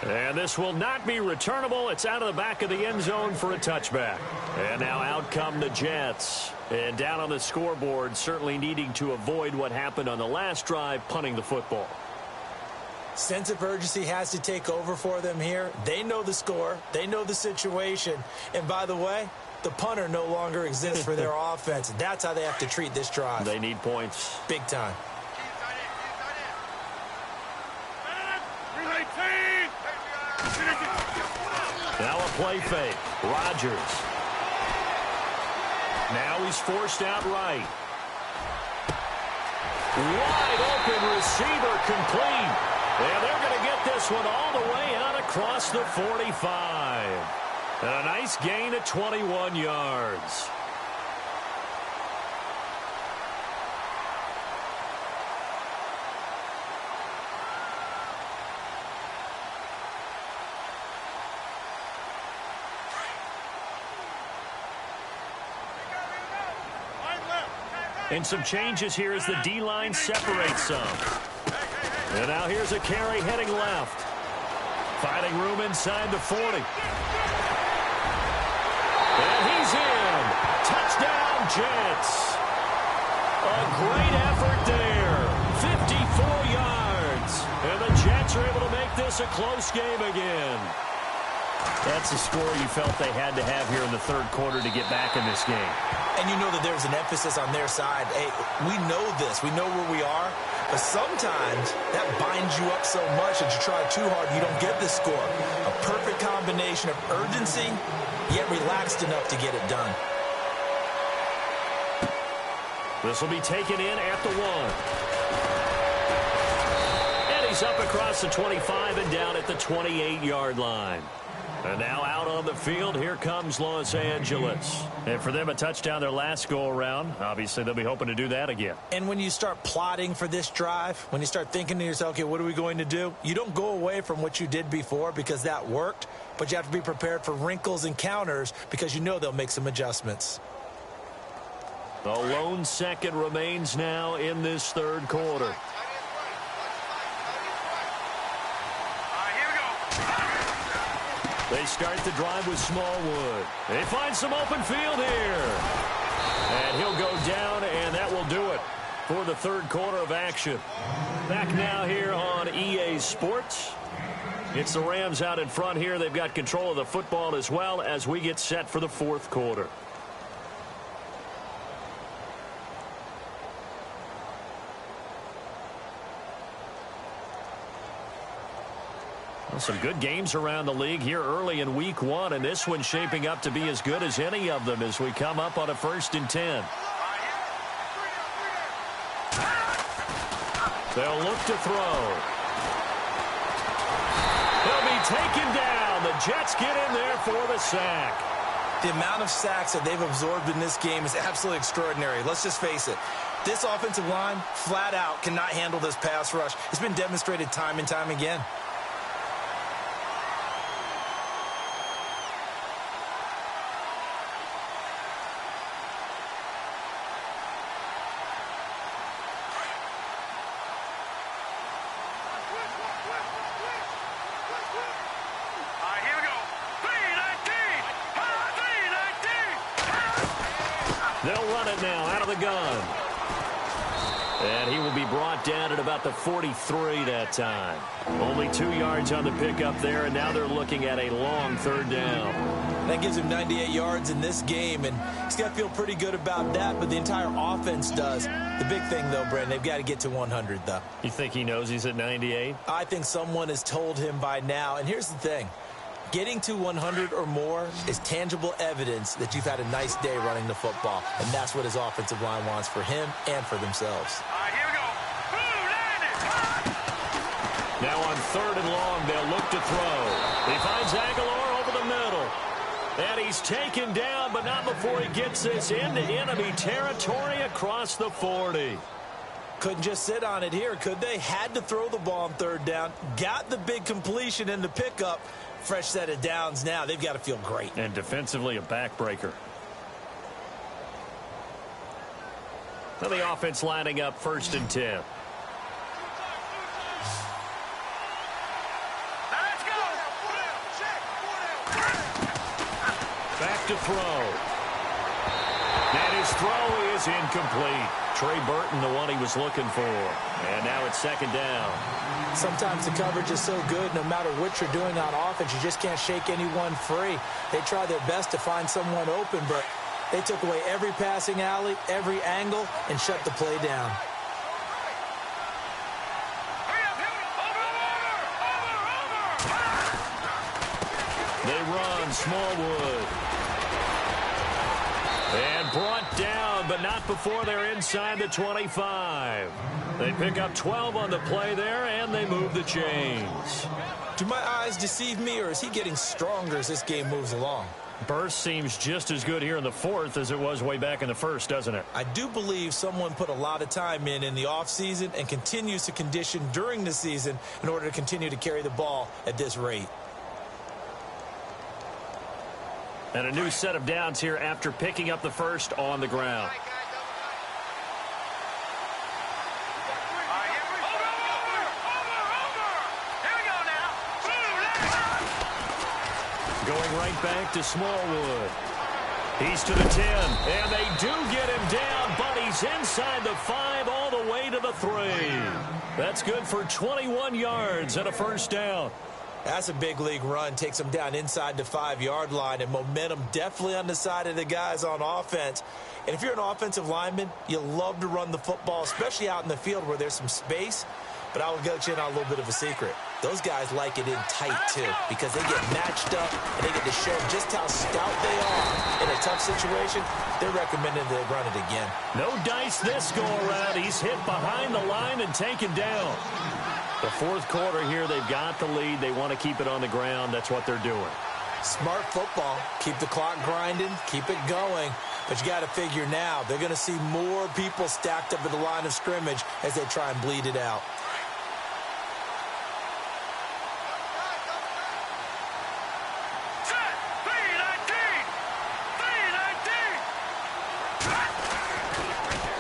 And this will not be returnable. It's out of the back of the end zone for a touchback. And now out come the Jets. And down on the scoreboard, certainly needing to avoid what happened on the last drive, punting the football. Sense of urgency has to take over for them here. They know the score. They know the situation. And by the way, the punter no longer exists for their offense. That's how they have to treat this drive. They need points. Big time. Now a play fake. Rodgers. Now he's forced out right. Wide open receiver complete. And they're going to get this one all the way out across the 45. And a nice gain of 21 yards. And some changes here as the D-line separates some. And now here's a carry heading left. Finding room inside the 40. And he's in. Touchdown, Jets. A great effort there. 54 yards. And the Jets are able to make this a close game again. That's a score you felt they had to have here in the third quarter to get back in this game. And you know that there's an emphasis on their side. Hey, we know this. We know where we are. But sometimes that binds you up so much that you try too hard, you don't get the score. A perfect combination of urgency, yet relaxed enough to get it done. This will be taken in at the 1. And he's up across the 25 and down at the 28-yard line. And now out on the field, here comes Los Angeles. And for them, a touchdown their last go-around. Obviously, they'll be hoping to do that again. And when you start plotting for this drive, when you start thinking to yourself, okay, what are we going to do? You don't go away from what you did before because that worked, but you have to be prepared for wrinkles and counters because you know they'll make some adjustments. The lone second remains now in this third quarter. They start the drive with Smallwood. They find some open field here. And he'll go down, and that will do it for the third quarter of action. Back now here on EA Sports. It's the Rams out in front here. They've got control of the football as well as we get set for the fourth quarter. Well, some good games around the league here early in week 1, and this one's shaping up to be as good as any of them as we come up on a 1st and 10. They'll look to throw. He'll be taken down. The Jets get in there for the sack. The amount of sacks that they've absorbed in this game is absolutely extraordinary. Let's just face it. This offensive line, flat out, cannot handle this pass rush. It's been demonstrated time and time again. They'll run it now out of the gun. And he will be brought down at about the 43 that time. Only 2 yards on the pickup there, and now they're looking at a long third down. That gives him 98 yards in this game, and he's got to feel pretty good about that, but the entire offense does. The big thing, though, Brandon, they've got to get to 100, though. You think he knows he's at 98? I think someone has told him by now, and here's the thing. Getting to 100 or more is tangible evidence that you've had a nice day running the football, and that's what his offensive line wants for him and for themselves. Here we go. Now on 3rd and long, they'll look to throw. He finds Aguilar over the middle. And he's taken down, but not before he gets this into enemy territory across the 40. Couldn't just sit on it here, could they? Had to throw the ball on 3rd down. Got the big completion in the pickup. Fresh set of downs now. They've got to feel great. And defensively, a backbreaker. Now the offense lining up 1st and 10. Back to throw. And his throw is incomplete. Trey Burton, the one he was looking for. And now it's 2nd down. Sometimes the coverage is so good, no matter what you're doing on offense, you just can't shake anyone free. They try their best to find someone open, but they took away every passing alley, every angle, and shut the play down. They run Smallwood. And brought down down, but not before they're inside the 25. They pick up 12 on the play there, and they move the chains. Do my eyes deceive me, or is he getting stronger as this game moves along? Burst seems just as good here in the fourth as it was way back in the first, doesn't it? I do believe someone put a lot of time in the offseason and continues to condition during the season in order to continue to carry the ball at this rate. And a new set of downs here after picking up the first on the ground. Going right back to Smallwood. He's to the 10, and they do get him down, but he's inside the 5 all the way to the 3. That's good for 21 yards and a first down. That's a big league run. Takes them down inside the 5-yard line, and momentum definitely on the side of the guys on offense. And if you're an offensive lineman, you love to run the football, especially out in the field where there's some space. But I will get you in on a little bit of a secret. Those guys like it in tight, too, because they get matched up and they get to show just how stout they are in a tough situation. They're recommending they run it again. No dice this go-around. He's hit behind the line and taken down. The fourth quarter here, they've got the lead. They want to keep it on the ground. That's what they're doing. Smart football. Keep the clock grinding. Keep it going. But you got to figure now, they're going to see more people stacked up at the line of scrimmage as they try and bleed it out.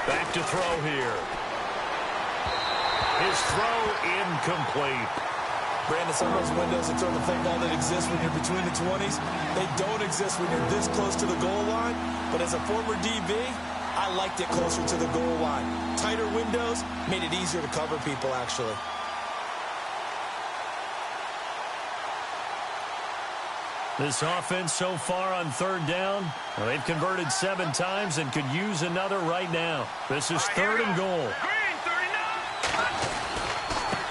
Back to throw here. His throw incomplete. Brandon, some of those windows in throwing the football that exist when you're between the 20s, they don't exist when you're this close to the goal line. But as a former DB, I liked it closer to the goal line. Tighter windows made it easier to cover people, actually. This offense so far on third down, well, they've converted 7 times and could use another right now. This is third and goal.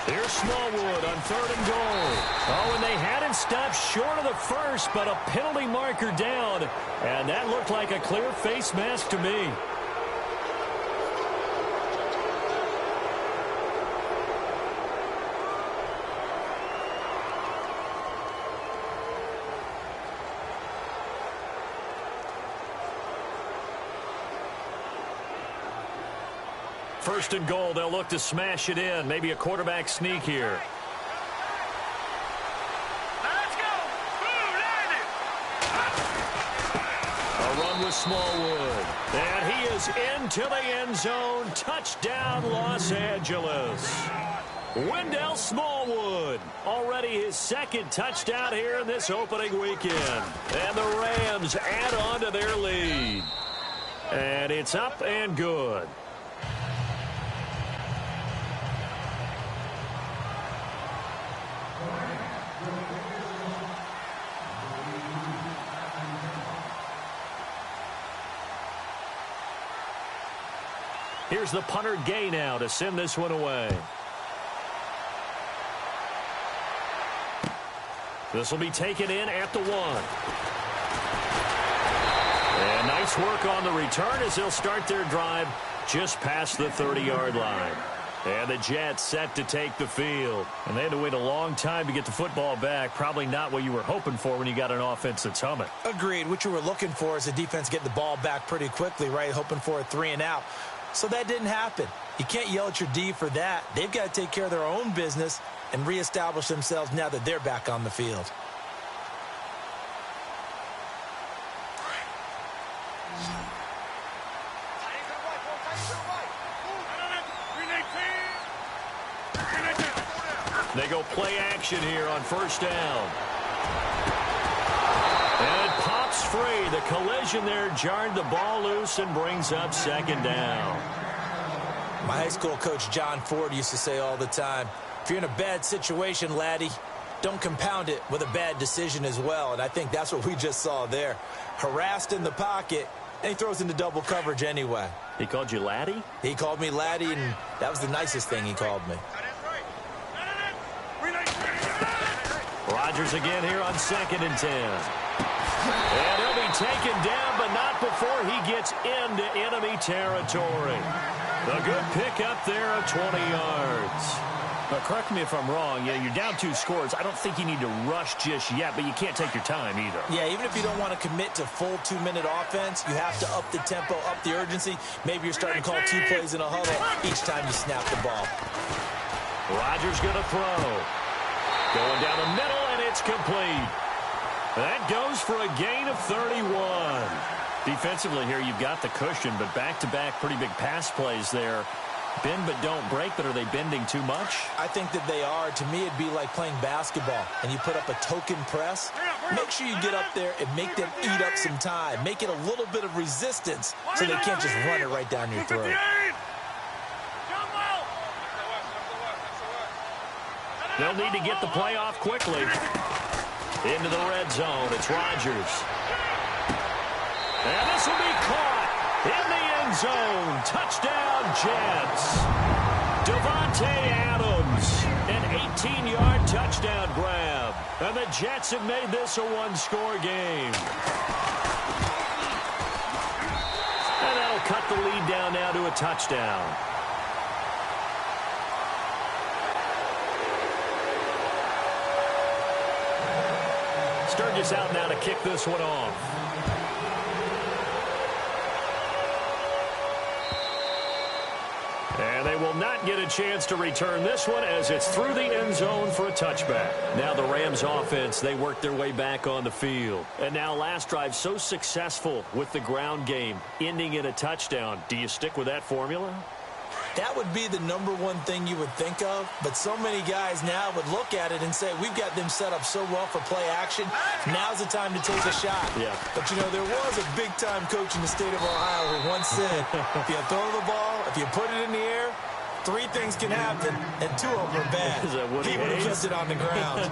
Here's Smallwood on third and goal. Oh, and they had him stopped short of the first, but a penalty marker down. And that looked like a clear face mask to me. First and goal, they'll look to smash it in. Maybe a quarterback sneak here. Let's go! A run with Smallwood. And he is into the end zone. Touchdown, Los Angeles. Wendell Smallwood. Already his second touchdown here in this opening weekend. And the Rams add on to their lead. And it's up and good. Here's the punter Gay now to send this one away. This will be taken in at the 1. And nice work on the return as they'll start their drive just past the 30-yard line. And the Jets set to take the field. And they had to wait a long time to get the football back. Probably not what you were hoping for when you got an offense that's humming. Agreed. What you were looking for is the defense getting the ball back pretty quickly, right? Hoping for a 3 and out. So that didn't happen. You can't yell at your D for that. They've got to take care of their own business and reestablish themselves now that they're back on the field. They go play action here on first down. And it pops free. The collision there jarred the ball loose and brings up second down. My high school coach John Ford used to say all the time, if you're in a bad situation, laddie, don't compound it with a bad decision as well. And I think that's what we just saw there. Harassed in the pocket, and he throws into double coverage anyway. He called you laddie? He called me laddie, and that was the nicest thing he called me. Rodgers again here on 2nd and 10. And he'll be taken down, but not before he gets into enemy territory. A good pick up there of 20 yards. Now, correct me if I'm wrong. Yeah, you're down 2 scores. I don't think you need to rush just yet, but you can't take your time either. Yeah, even if you don't want to commit to full 2-minute offense, you have to up the tempo, up the urgency. Maybe you're starting to call 2 plays in a huddle each time you snap the ball. Rodgers going to throw. Going down the middle, and it's complete. That goes for a gain of 31. Defensively here, you've got the cushion, but back-to-back pretty big pass plays there. Bend but don't break, but are they bending too much? I think that they are. To me, it'd be like playing basketball, and you put up a token press. Make sure you get up there and make them eat up some time. Make it a little bit of resistance so they can't just run it right down your throat. They'll need to get the play off quickly. Into the red zone. It's Rodgers. And this will be caught in the end zone. Touchdown, Jets. Devontae Adams, an 18-yard touchdown grab. And the Jets have made this a 1-score game. And that'll cut the lead down now to a touchdown. Sturgis out now to kick this one off. And they will not get a chance to return this one as it's through the end zone for a touchback. Now the Rams offense, they work their way back on the field. And now last drive so successful with the ground game, ending in a touchdown. Do you stick with that formula? That would be the #1 thing you would think of, but so many guys now would look at it and say, we've got them set up so well for play action. Now's the time to take a shot. Yeah. But, you know, there was a big-time coach in the state of Ohio who once said, if you throw the ball, if you put it in the air, 3 things can happen, and 2 of them are bad. Is that what he would have kept it on the ground.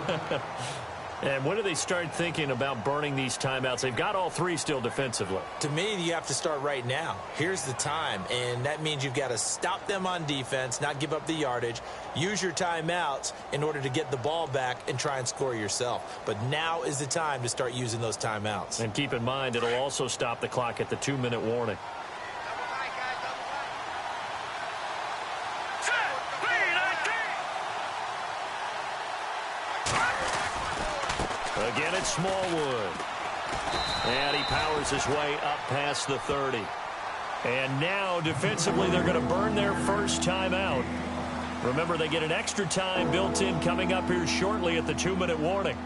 And when do they start thinking about burning these timeouts? They've got all 3 still defensively. To me, you have to start right now. Here's the time, and that means you've got to stop them on defense, not give up the yardage, use your timeouts in order to get the ball back and try and score yourself. But now is the time to start using those timeouts. And keep in mind, it'll also stop the clock at the 2-minute warning. Again, it's Smallwood. And he powers his way up past the 30. And now, defensively, they're going to burn their first timeout. Remember, they get an extra time built in coming up here shortly at the 2-minute warning.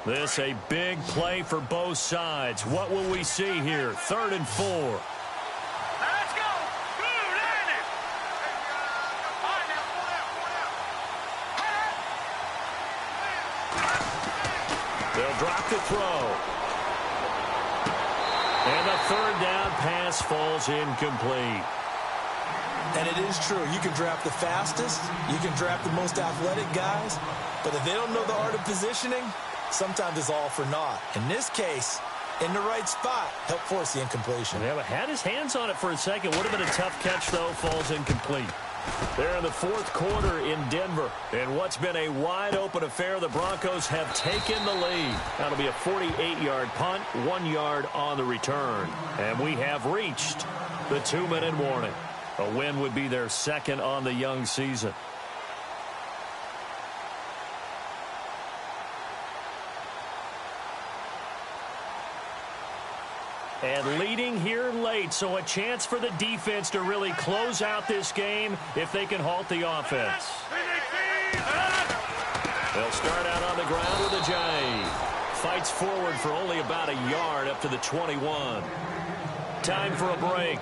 This a big play for both sides. What will we see here? 3rd and 4. They'll drop the throw. And the 3rd down pass falls incomplete. And it is true. You can draft the fastest. You can draft the most athletic guys. But if they don't know the art of positioning, sometimes it's all for naught. In this case, in the right spot, help force the incompletion. Yeah, but had his hands on it for a second. Would have been a tough catch, though. Falls incomplete. They're in the 4th quarter in Denver. And what's been a wide-open affair, the Broncos have taken the lead. That'll be a 48-yard punt, 1 yard on the return. And we have reached the 2-minute warning. A win would be their 2nd on the young season. And leading here late, so a chance for the defense to really close out this game if they can halt the offense. They'll start out on the ground with a J. Fights forward for only about a yard up to the 21. Time for a break.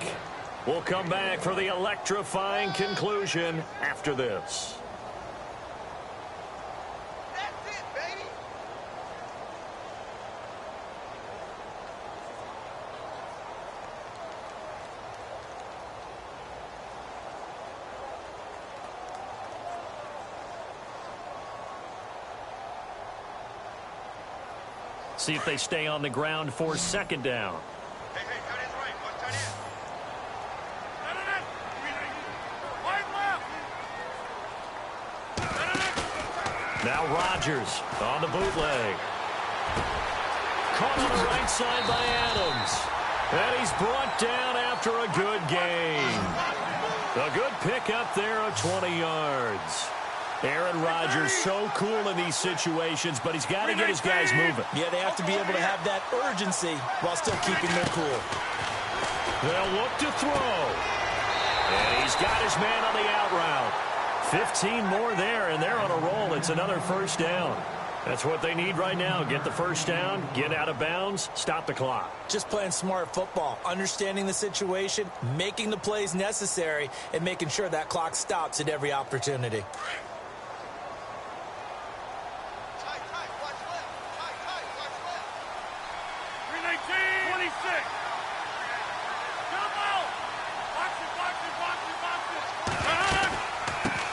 We'll come back for the electrifying conclusion after this. See if they stay on the ground for 2nd down. Now Rodgers on the bootleg. Caught on the right side by Adams. And he's brought down after a good gain. A good pickup there of 20 yards. Aaron Rodgers so cool in these situations, but he's got to get his guys moving. Yeah, they have to be able to have that urgency while still keeping their cool. They'll look to throw. And he's got his man on the out route. 15 more there, and they're on a roll. It's another first down. That's what they need right now. Get the first down, get out of bounds, stop the clock. Just playing smart football, understanding the situation, making the plays necessary, and making sure that clock stops at every opportunity.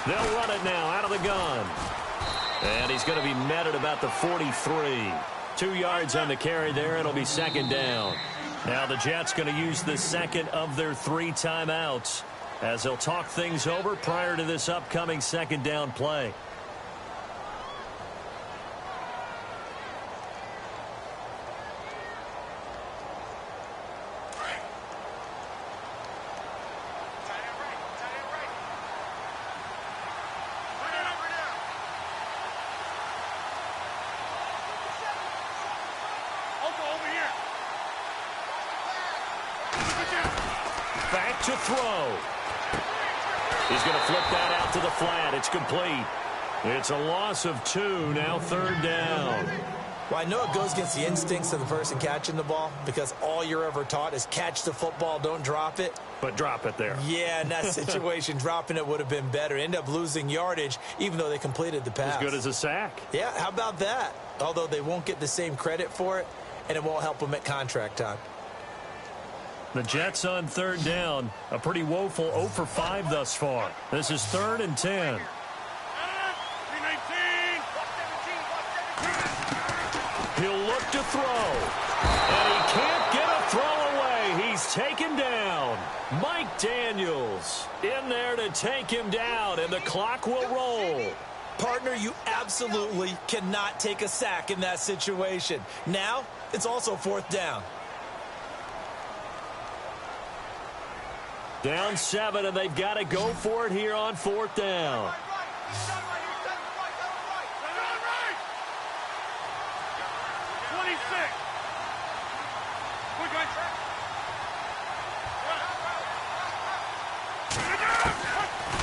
They'll run it now out of the gun. And he's going to be met at about the 43. 2 yards on the carry there. It'll be second down. Now the Jets going to use the second of their 3 timeouts as they'll talk things over prior to this upcoming second down play. Back to throw. He's going to flip that out to the flat. It's complete. It's a loss of 2, now third down. Well, I know it goes against the instincts of the person catching the ball because all you're ever taught is catch the football, don't drop it. But drop it there. Yeah, in that situation, dropping it would have been better. End up losing yardage, even though they completed the pass. As good as a sack. Yeah, how about that? Although they won't get the same credit for it, and it won't help them at contract time. The Jets on third down. A pretty woeful 0 for 5 thus far. This is 3rd and 10. He'll look to throw. And he can't get a throw away. He's taken down. Mike Daniels in there to take him down, and the clock will roll. Partner, you absolutely cannot take a sack in that situation. Now, it's also 4th down. Down 7, and they've got to go for it here on 4th down.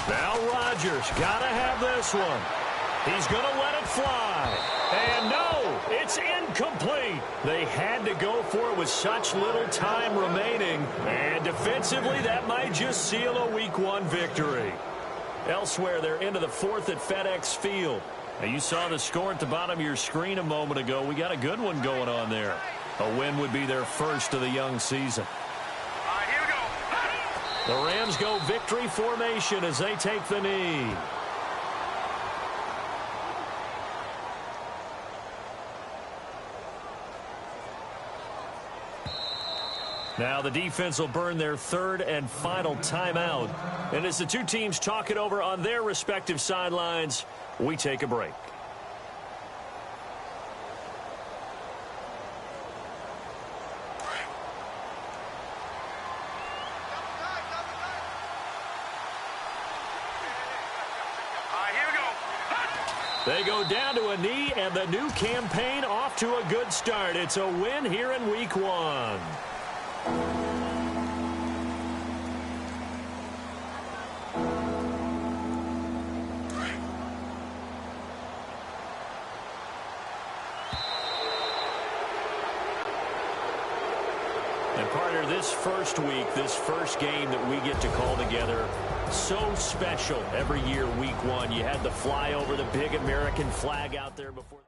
Now Rodgers got to have this one. He's going to let it fly. And no, it's incomplete. They had to go for it with such little time remaining. And defensively, that might just seal a Week 1 victory. Elsewhere, they're into the 4th at FedEx Field. Now, you saw the score at the bottom of your screen a moment ago. We got a good one going on there. A win would be their first of the young season. The Rams go victory formation as they take the knee. Now the defense will burn their 3rd and final timeout. And as the two teams talk it over on their respective sidelines, we take a break. They go down to a knee, and the new campaign off to a good start. It's a win here in Week 1. And partner, this first week, this first game that we get to call together, so special every year, Week 1. You had the fly over the big American flag out there before.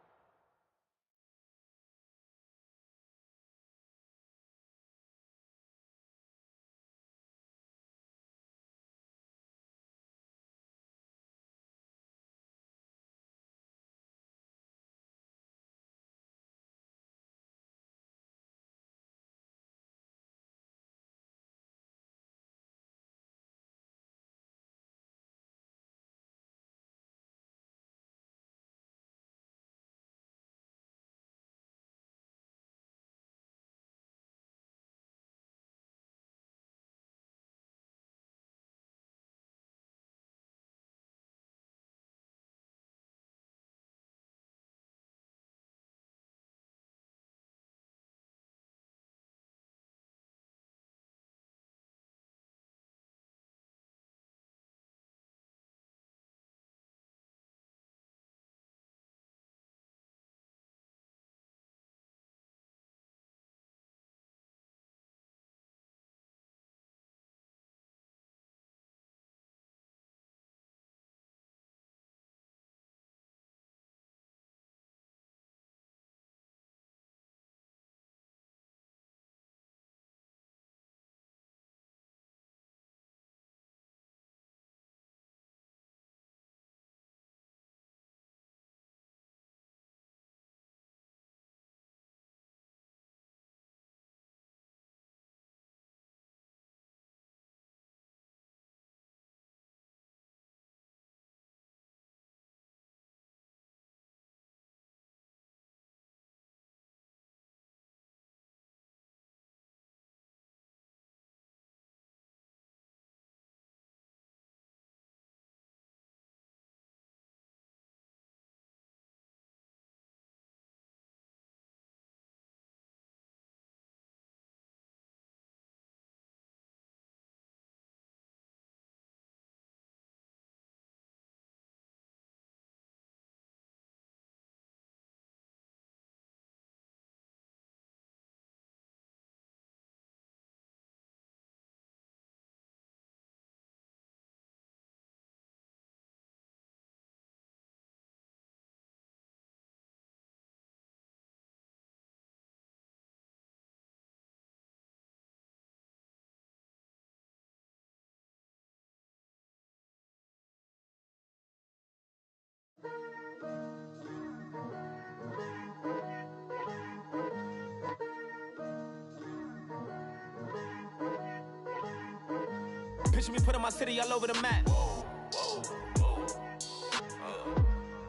Picture me putting my city all over the map.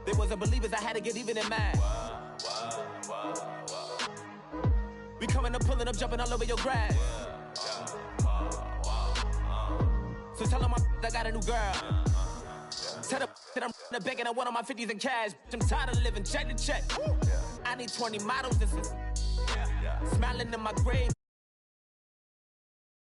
They wasn't believers, I had to get even in mad. We coming up, pulling up, jumping all over your grass. So tell them I got a new girl. Tell them that I'm in the bank and I want all my 50s in cash. I'm tired of living check to check. I need 20 models. This is smiling in my grave.